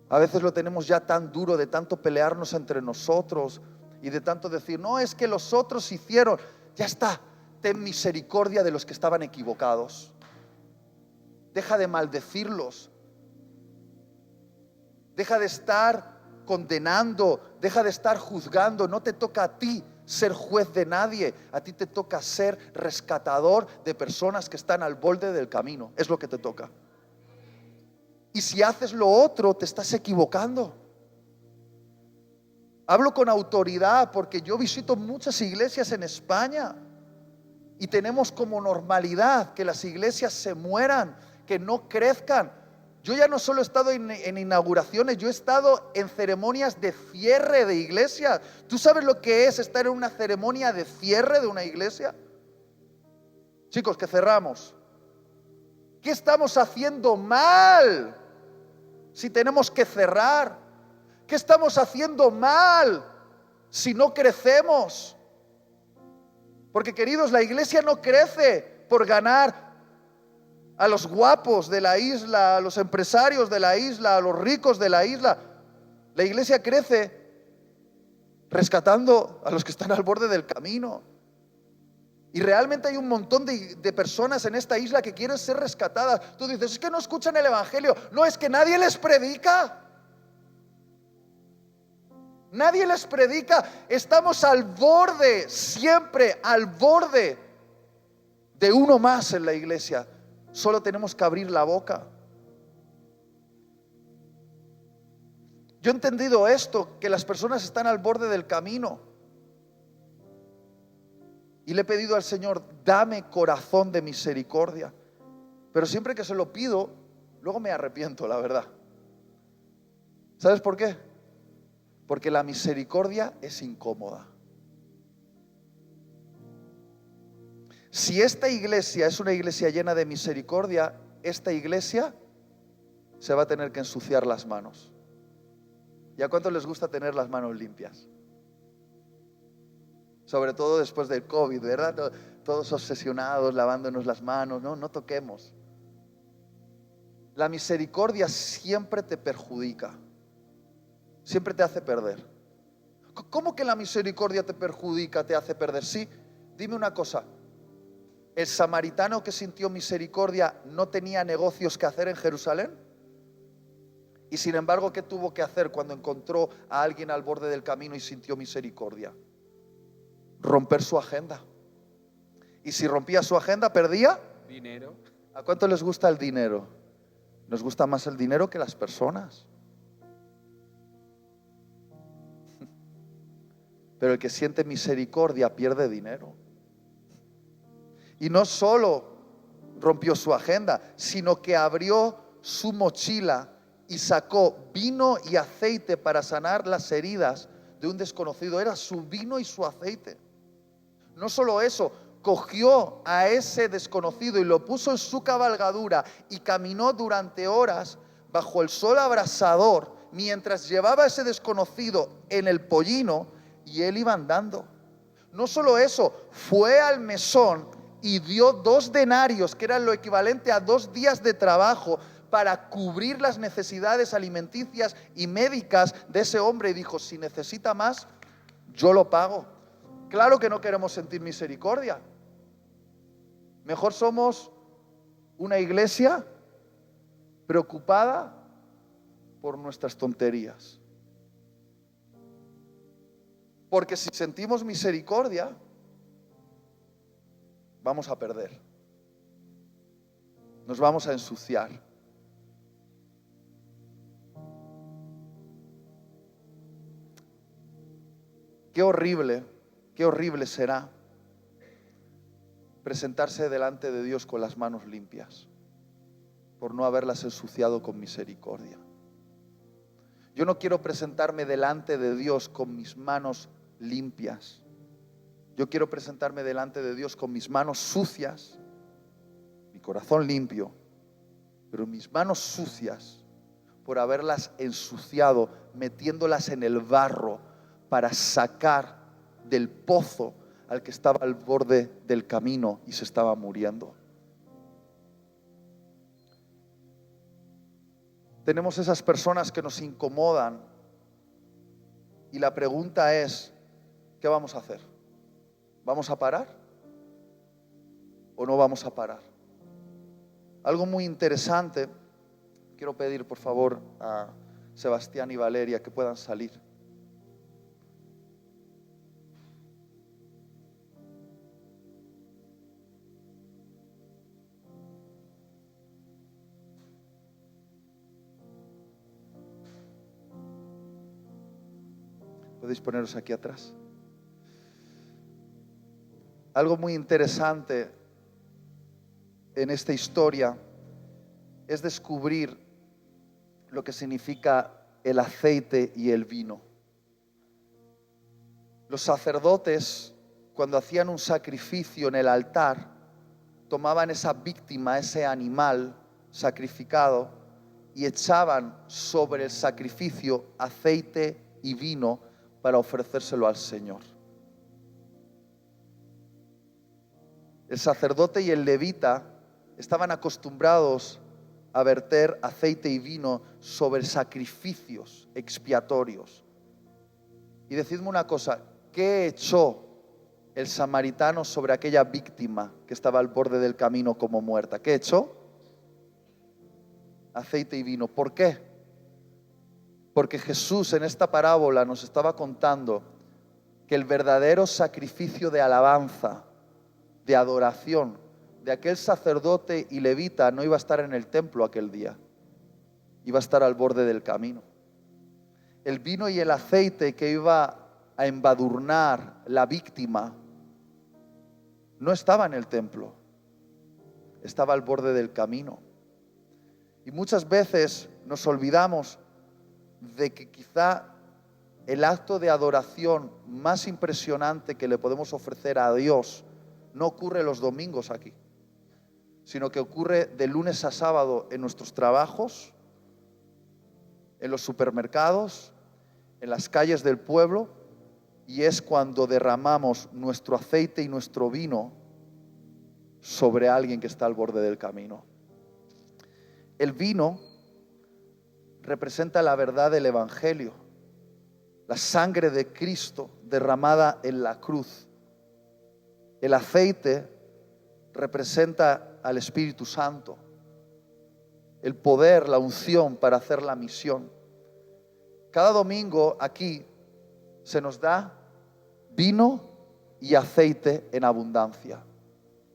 A veces lo tenemos ya tan duro de tanto pelearnos entre nosotros y de tanto decir: no, es que los otros hicieron. Ya está, ten misericordia de los que estaban equivocados. Deja de maldecirlos. Deja de estar condenando, deja de estar juzgando. No te toca a ti ser juez de nadie. A ti te toca ser rescatador de personas que están al borde del camino. Es lo que te toca. Y si haces lo otro, te estás equivocando. Hablo con autoridad porque yo visito muchas iglesias en España y tenemos como normalidad que las iglesias se mueran, que no crezcan. Yo ya no solo he estado en inauguraciones, yo he estado en ceremonias de cierre de iglesias. ¿Tú sabes lo que es estar en una ceremonia de cierre de una iglesia? Chicos, que cerramos. ¿Qué estamos haciendo mal si tenemos que cerrar? ¿Qué estamos haciendo mal si no crecemos? Porque, queridos, la iglesia no crece por ganar a los guapos de la isla, a los empresarios de la isla, a los ricos de la isla. La iglesia crece rescatando a los que están al borde del camino. Y realmente hay un montón de personas en esta isla que quieren ser rescatadas. Tú dices, es que no escuchan el evangelio. No, es que nadie les predica. Nadie les predica. Estamos al borde, siempre al borde de uno más en la iglesia. Solo tenemos que abrir la boca. Yo he entendido esto, que las personas están al borde del camino. Y le he pedido al Señor, dame corazón de misericordia. Pero siempre que se lo pido, luego me arrepiento, la verdad. ¿Sabes por qué? Porque la misericordia es incómoda. Si esta iglesia es una iglesia llena de misericordia, esta iglesia se va a tener que ensuciar las manos. ¿Y a cuántos les gusta tener las manos limpias? Sobre todo después del COVID, ¿verdad? Todos obsesionados, lavándonos las manos. No toquemos. La misericordia siempre te perjudica. Siempre te hace perder. ¿Cómo que la misericordia te perjudica, te hace perder? Sí, dime una cosa. ¿El samaritano que sintió misericordia no tenía negocios que hacer en Jerusalén? Y sin embargo, ¿qué tuvo que hacer cuando encontró a alguien al borde del camino y sintió misericordia? Romper su agenda. Y si rompía su agenda, perdía dinero. ¿A cuánto les gusta el dinero? Nos gusta más el dinero que las personas. Pero el que siente misericordia pierde dinero. Y no solo rompió su agenda, sino que abrió su mochila y sacó vino y aceite para sanar las heridas de un desconocido. Era su vino y su aceite. No solo eso, cogió a ese desconocido y lo puso en su cabalgadura y caminó durante horas bajo el sol abrasador mientras llevaba a ese desconocido en el pollino y él iba andando. No solo eso, fue al mesón y dio 2 denarios, que eran lo equivalente a 2 días de trabajo, para cubrir las necesidades alimenticias y médicas de ese hombre, y dijo, si necesita más, yo lo pago. Claro que no queremos sentir misericordia. Mejor somos una iglesia preocupada por nuestras tonterías. Porque si sentimos misericordia, vamos a perder. Nos vamos a ensuciar. Qué horrible será presentarse delante de Dios con las manos limpias por no haberlas ensuciado con misericordia. Yo no quiero presentarme delante de Dios con mis manos limpias. Yo quiero presentarme delante de Dios con mis manos sucias, mi corazón limpio, pero mis manos sucias por haberlas ensuciado, metiéndolas en el barro para sacar del pozo al que estaba al borde del camino y se estaba muriendo. Tenemos esas personas que nos incomodan y la pregunta es, ¿qué vamos a hacer? ¿Vamos a parar o no vamos a parar? Algo muy interesante, quiero pedir por favor a Sebastián y Valeria que puedan salir. ¿Podéis poneros aquí atrás? Algo muy interesante en esta historia es descubrir lo que significa el aceite y el vino. Los sacerdotes, cuando hacían un sacrificio en el altar, tomaban esa víctima, ese animal sacrificado, y echaban sobre el sacrificio aceite y vino para ofrecérselo al Señor. El sacerdote y el levita estaban acostumbrados a verter aceite y vino sobre sacrificios expiatorios. Y decidme una cosa, ¿qué echó el samaritano sobre aquella víctima que estaba al borde del camino como muerta? ¿Qué echó? Aceite y vino. ¿Por qué? Porque Jesús en esta parábola nos estaba contando que el verdadero sacrificio de alabanza, de adoración, de aquel sacerdote y levita no iba a estar en el templo aquel día, iba a estar al borde del camino. El vino y el aceite que iba a embadurnar la víctima no estaba en el templo, estaba al borde del camino. Y muchas veces nos olvidamos de que quizá el acto de adoración más impresionante que le podemos ofrecer a Dios no ocurre los domingos aquí, sino que ocurre de lunes a sábado en nuestros trabajos, en los supermercados, en las calles del pueblo, y es cuando derramamos nuestro aceite y nuestro vino sobre alguien que está al borde del camino. El vino representa la verdad del Evangelio, la sangre de Cristo derramada en la cruz. El aceite representa al Espíritu Santo, el poder, la unción para hacer la misión. Cada domingo aquí se nos da vino y aceite en abundancia.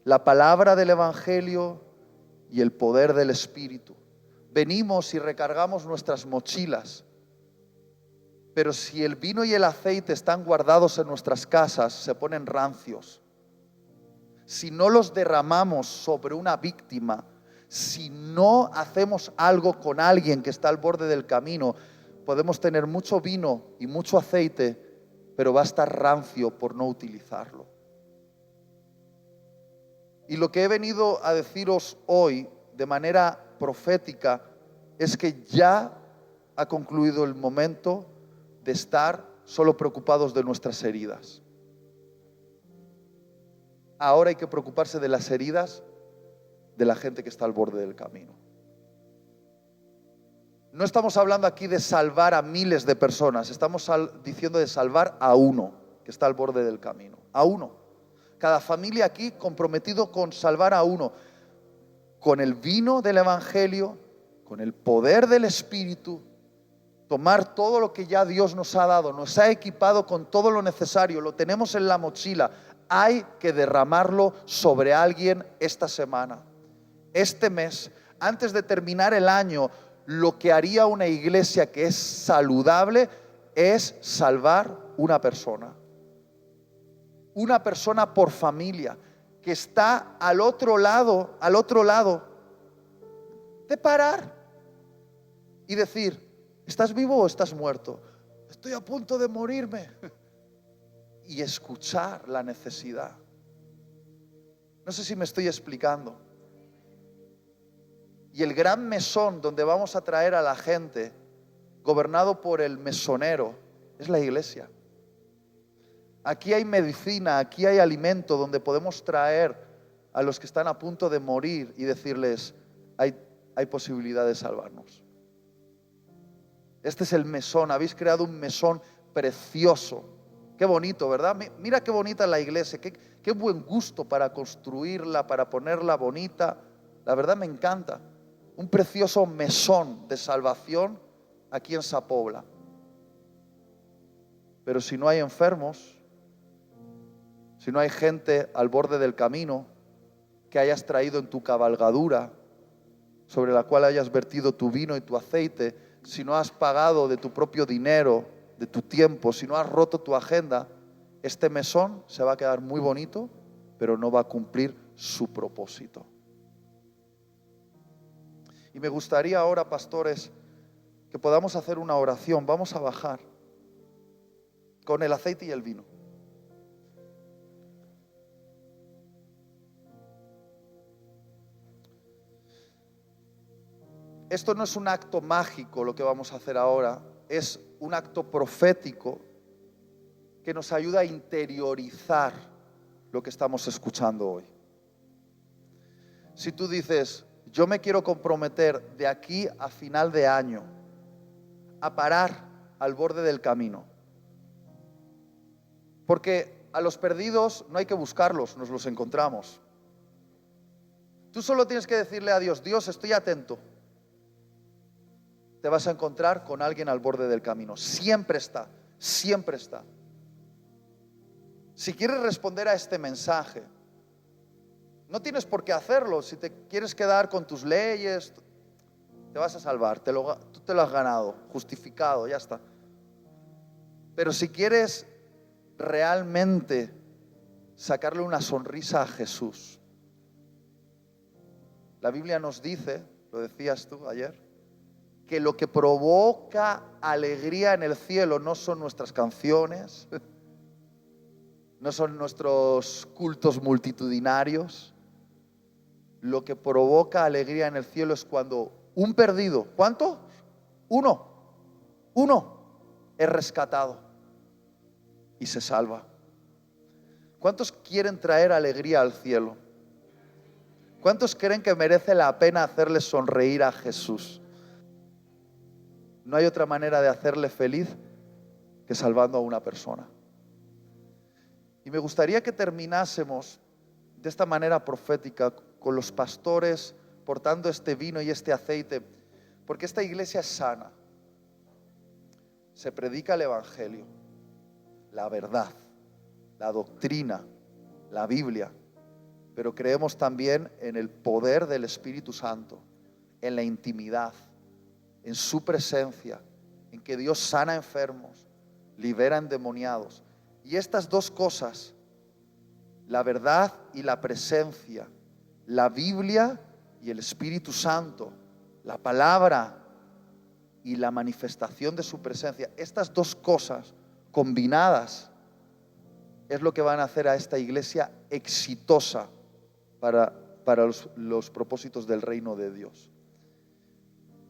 La palabra del Evangelio y el poder del Espíritu. Venimos y recargamos nuestras mochilas, pero si el vino y el aceite están guardados en nuestras casas, se ponen rancios. Si no los derramamos sobre una víctima, si no hacemos algo con alguien que está al borde del camino, podemos tener mucho vino y mucho aceite, pero va a estar rancio por no utilizarlo. Y lo que he venido a deciros hoy de manera profética es que ya ha concluido el momento de estar solo preocupados de nuestras heridas. Ahora hay que preocuparse de las heridas de la gente que está al borde del camino. No estamos hablando aquí de salvar a miles de personas, estamos diciendo de salvar a uno que está al borde del camino, a uno. Cada familia aquí comprometido con salvar a uno, con el vino del Evangelio, con el poder del Espíritu, tomar todo lo que ya Dios nos ha dado, nos ha equipado con todo lo necesario, lo tenemos en la mochila. Hay que derramarlo sobre alguien esta semana, este mes, antes de terminar el año. Lo que haría una iglesia que es saludable es salvar una persona por familia, que está al otro lado de parar y decir: ¿estás vivo o estás muerto? Estoy a punto de morirme. Y escuchar la necesidad. No sé si me estoy explicando. Y el gran mesón donde vamos a traer a la gente, gobernado por el mesonero, es la iglesia. Aquí hay medicina, aquí hay alimento donde podemos traer a los que están a punto de morir y decirles: hay posibilidad de salvarnos. Este es el mesón. Habéis creado un mesón precioso. Qué bonito, ¿verdad? Mira qué bonita la iglesia, qué buen gusto para construirla, para ponerla bonita. La verdad me encanta. Un precioso mesón de salvación aquí en Sa-Pobla. Pero si no hay enfermos, si no hay gente al borde del camino que hayas traído en tu cabalgadura, sobre la cual hayas vertido tu vino y tu aceite, si no has pagado de tu propio dinero, de tu tiempo, si no has roto tu agenda, este mesón se va a quedar muy bonito, pero no va a cumplir su propósito. Y me gustaría ahora, pastores, que podamos hacer una oración. Vamos a bajar con el aceite y el vino. esto no es un acto mágico lo que vamos a hacer ahora, es un acto profético que nos ayuda a interiorizar lo que estamos escuchando hoy. Si tú dices, yo me quiero comprometer de aquí a final de año a parar al borde del camino, porque a los perdidos no hay que buscarlos, nos los encontramos. Tú solo tienes que decirle a Dios, Dios, estoy atento. Te vas a encontrar con alguien al borde del camino. Siempre está, siempre está. Si quieres responder a este mensaje, no tienes por qué hacerlo. Si te quieres quedar con tus leyes, te vas a salvar. Tú te lo has ganado, justificado, ya está. Pero si quieres realmente sacarle una sonrisa a Jesús, la Biblia nos dice, lo decías tú ayer, que lo que provoca alegría en el cielo no son nuestras canciones, no son nuestros cultos multitudinarios. Lo que provoca alegría en el cielo es cuando un perdido, ¿cuánto? Uno es rescatado y se salva. ¿Cuántos quieren traer alegría al cielo? ¿Cuántos creen que merece la pena hacerle sonreír a Jesús? No hay otra manera de hacerle feliz que salvando a una persona. Y me gustaría que terminásemos de esta manera profética con los pastores portando este vino y este aceite, porque esta iglesia es sana. Se predica el evangelio, la verdad, la doctrina, la Biblia, pero creemos también en el poder del Espíritu Santo, en la intimidad, en su presencia, en que Dios sana enfermos, libera endemoniados. Y estas dos cosas, la verdad y la presencia, la Biblia y el Espíritu Santo, la palabra y la manifestación de su presencia, estas dos cosas combinadas es lo que van a hacer a esta iglesia exitosa para los propósitos del reino de Dios.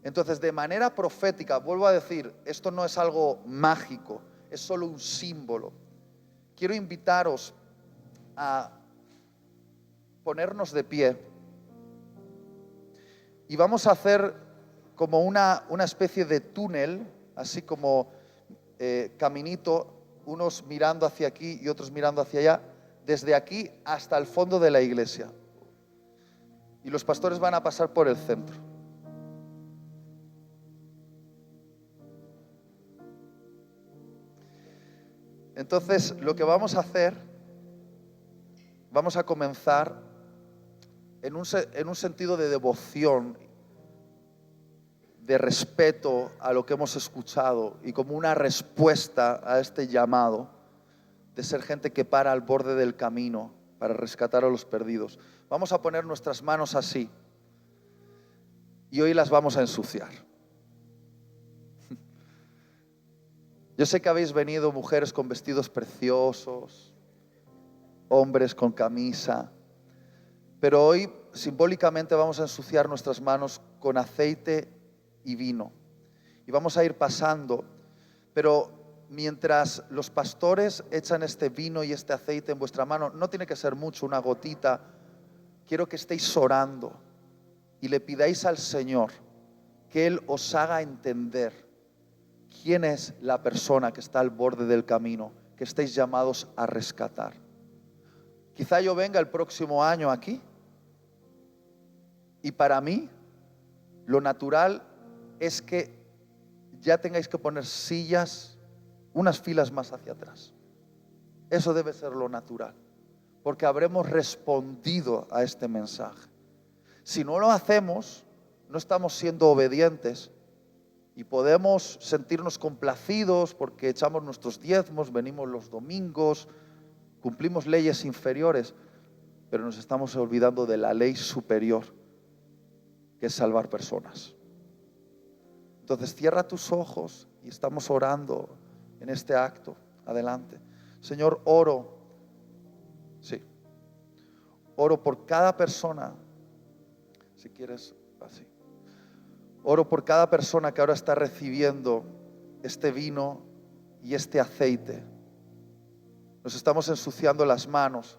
Entonces, de manera profética, vuelvo a decir, esto no es algo mágico, es solo un símbolo. Quiero invitaros a ponernos de pie y vamos a hacer como una especie de túnel, así como caminito, unos mirando hacia aquí y otros mirando hacia allá, desde aquí hasta el fondo de la iglesia. Y los pastores van a pasar por el centro. Entonces, lo que vamos a hacer, vamos a comenzar en un sentido de devoción, de respeto a lo que hemos escuchado y como una respuesta a este llamado de ser gente que para al borde del camino para rescatar a los perdidos. Vamos a poner nuestras manos así y hoy las vamos a ensuciar. Yo sé que habéis venido mujeres con vestidos preciosos, hombres con camisa, pero hoy simbólicamente vamos a ensuciar nuestras manos con aceite y vino y vamos a ir pasando, pero mientras los pastores echan este vino y este aceite en vuestra mano, no tiene que ser mucho, una gotita, quiero que estéis orando y le pidáis al Señor que Él os haga entender quién es la persona que está al borde del camino, que estáis llamados a rescatar. Quizá yo venga el próximo año aquí y para mí lo natural es que ya tengáis que poner sillas unas filas más hacia atrás. Eso debe ser lo natural, porque habremos respondido a este mensaje. Si no lo hacemos, no estamos siendo obedientes y podemos sentirnos complacidos porque echamos nuestros diezmos, venimos los domingos, cumplimos leyes inferiores, pero nos estamos olvidando de la ley superior, que es salvar personas. Entonces cierra tus ojos y estamos orando en este acto. Adelante. Señor, oro por cada persona. Si quieres, así. Oro por cada persona que ahora está recibiendo este vino y este aceite. Nos estamos ensuciando las manos.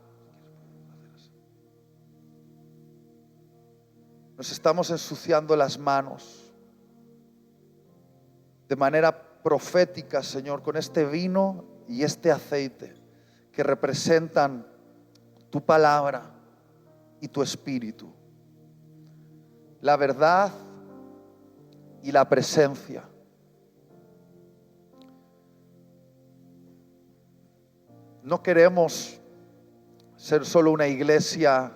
Nos estamos ensuciando las manos de manera profética, Señor, con este vino y este aceite que representan tu palabra y tu espíritu, la verdad y la presencia. No queremos ser solo una iglesia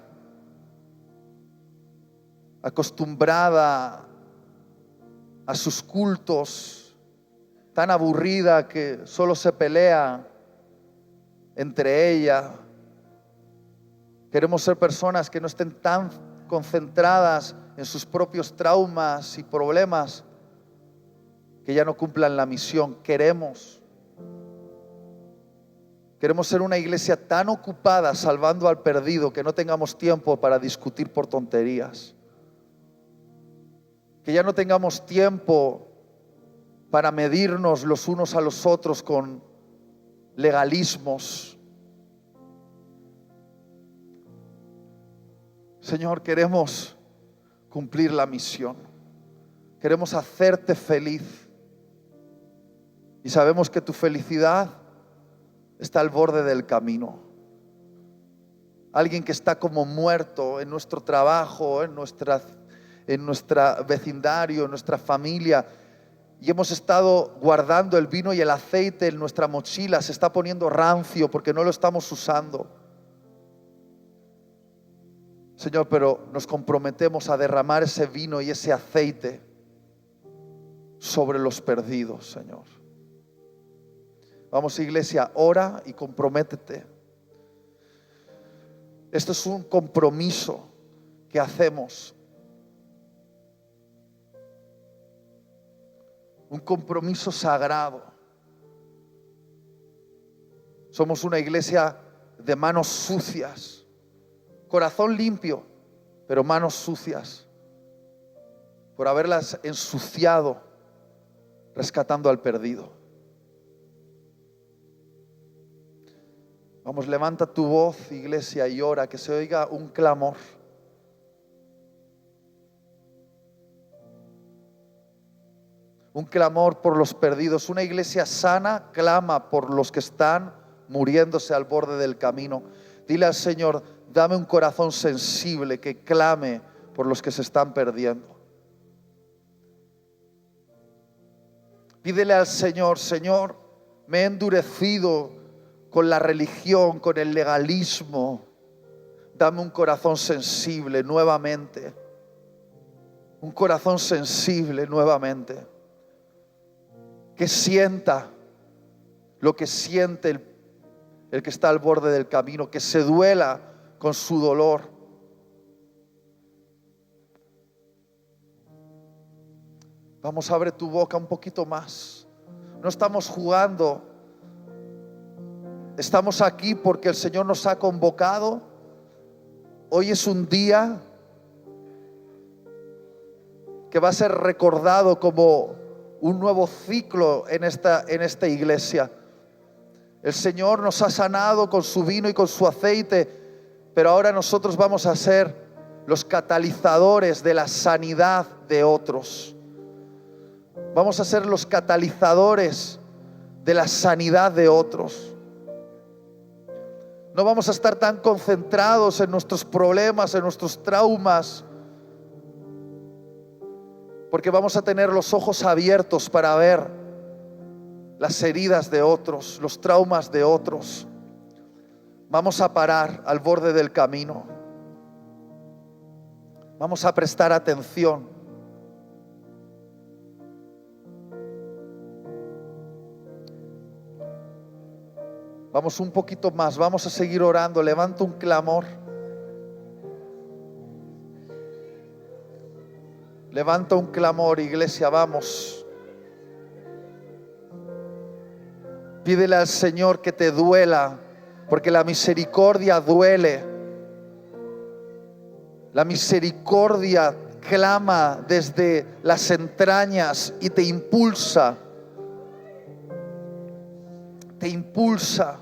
acostumbrada a sus cultos, tan aburrida que solo se pelea entre ella. Queremos ser personas que no estén tan concentradas en sus propios traumas y problemas que ya no cumplan la misión. Queremos ser una iglesia tan ocupada salvando al perdido que no tengamos tiempo para discutir por tonterías. Que ya no tengamos tiempo para medirnos los unos a los otros con legalismos. Señor, queremos cumplir la misión. Queremos hacerte feliz. Y sabemos que tu felicidad está al borde del camino. Alguien que está como muerto en nuestro trabajo, en nuestra vecindario, en nuestra familia, y hemos estado guardando el vino y el aceite en nuestra mochila, se está poniendo rancio porque no lo estamos usando. Señor, pero nos comprometemos a derramar ese vino y ese aceite sobre los perdidos, Señor. Vamos, iglesia, ora y comprométete. Esto es un compromiso que hacemos. Un compromiso sagrado. Somos una iglesia de manos sucias, corazón limpio, pero manos sucias, por haberlas ensuciado rescatando al perdido. Vamos, levanta tu voz, iglesia, y ora, que se oiga un clamor. Un clamor por los perdidos. Una iglesia sana clama por los que están muriéndose al borde del camino. Dile al Señor: dame un corazón sensible que clame por los que se están perdiendo. Pídele al Señor: Señor, me he endurecido con la religión, con el legalismo. Dame un corazón sensible nuevamente. Un corazón sensible nuevamente. Que sienta lo que siente el que está al borde del camino, que se duela con su dolor. Vamos, abre tu boca un poquito más. No estamos jugando. Estamos aquí porque el Señor nos ha convocado. Hoy es un día que va a ser recordado como un nuevo ciclo en esta iglesia. El Señor nos ha sanado con su vino y con su aceite, pero ahora nosotros vamos a ser los catalizadores de la sanidad de otros. Vamos a ser los catalizadores de la sanidad de otros. No vamos a estar tan concentrados en nuestros problemas, en nuestros traumas, porque vamos a tener los ojos abiertos para ver las heridas de otros, los traumas de otros. Vamos a parar al borde del camino. Vamos a prestar atención. Vamos un poquito más, vamos a seguir orando. Levanta un clamor. Levanta un clamor, iglesia, vamos. Pídele al Señor que te duela, porque la misericordia duele. La misericordia clama desde las entrañas y te impulsa. Te impulsa.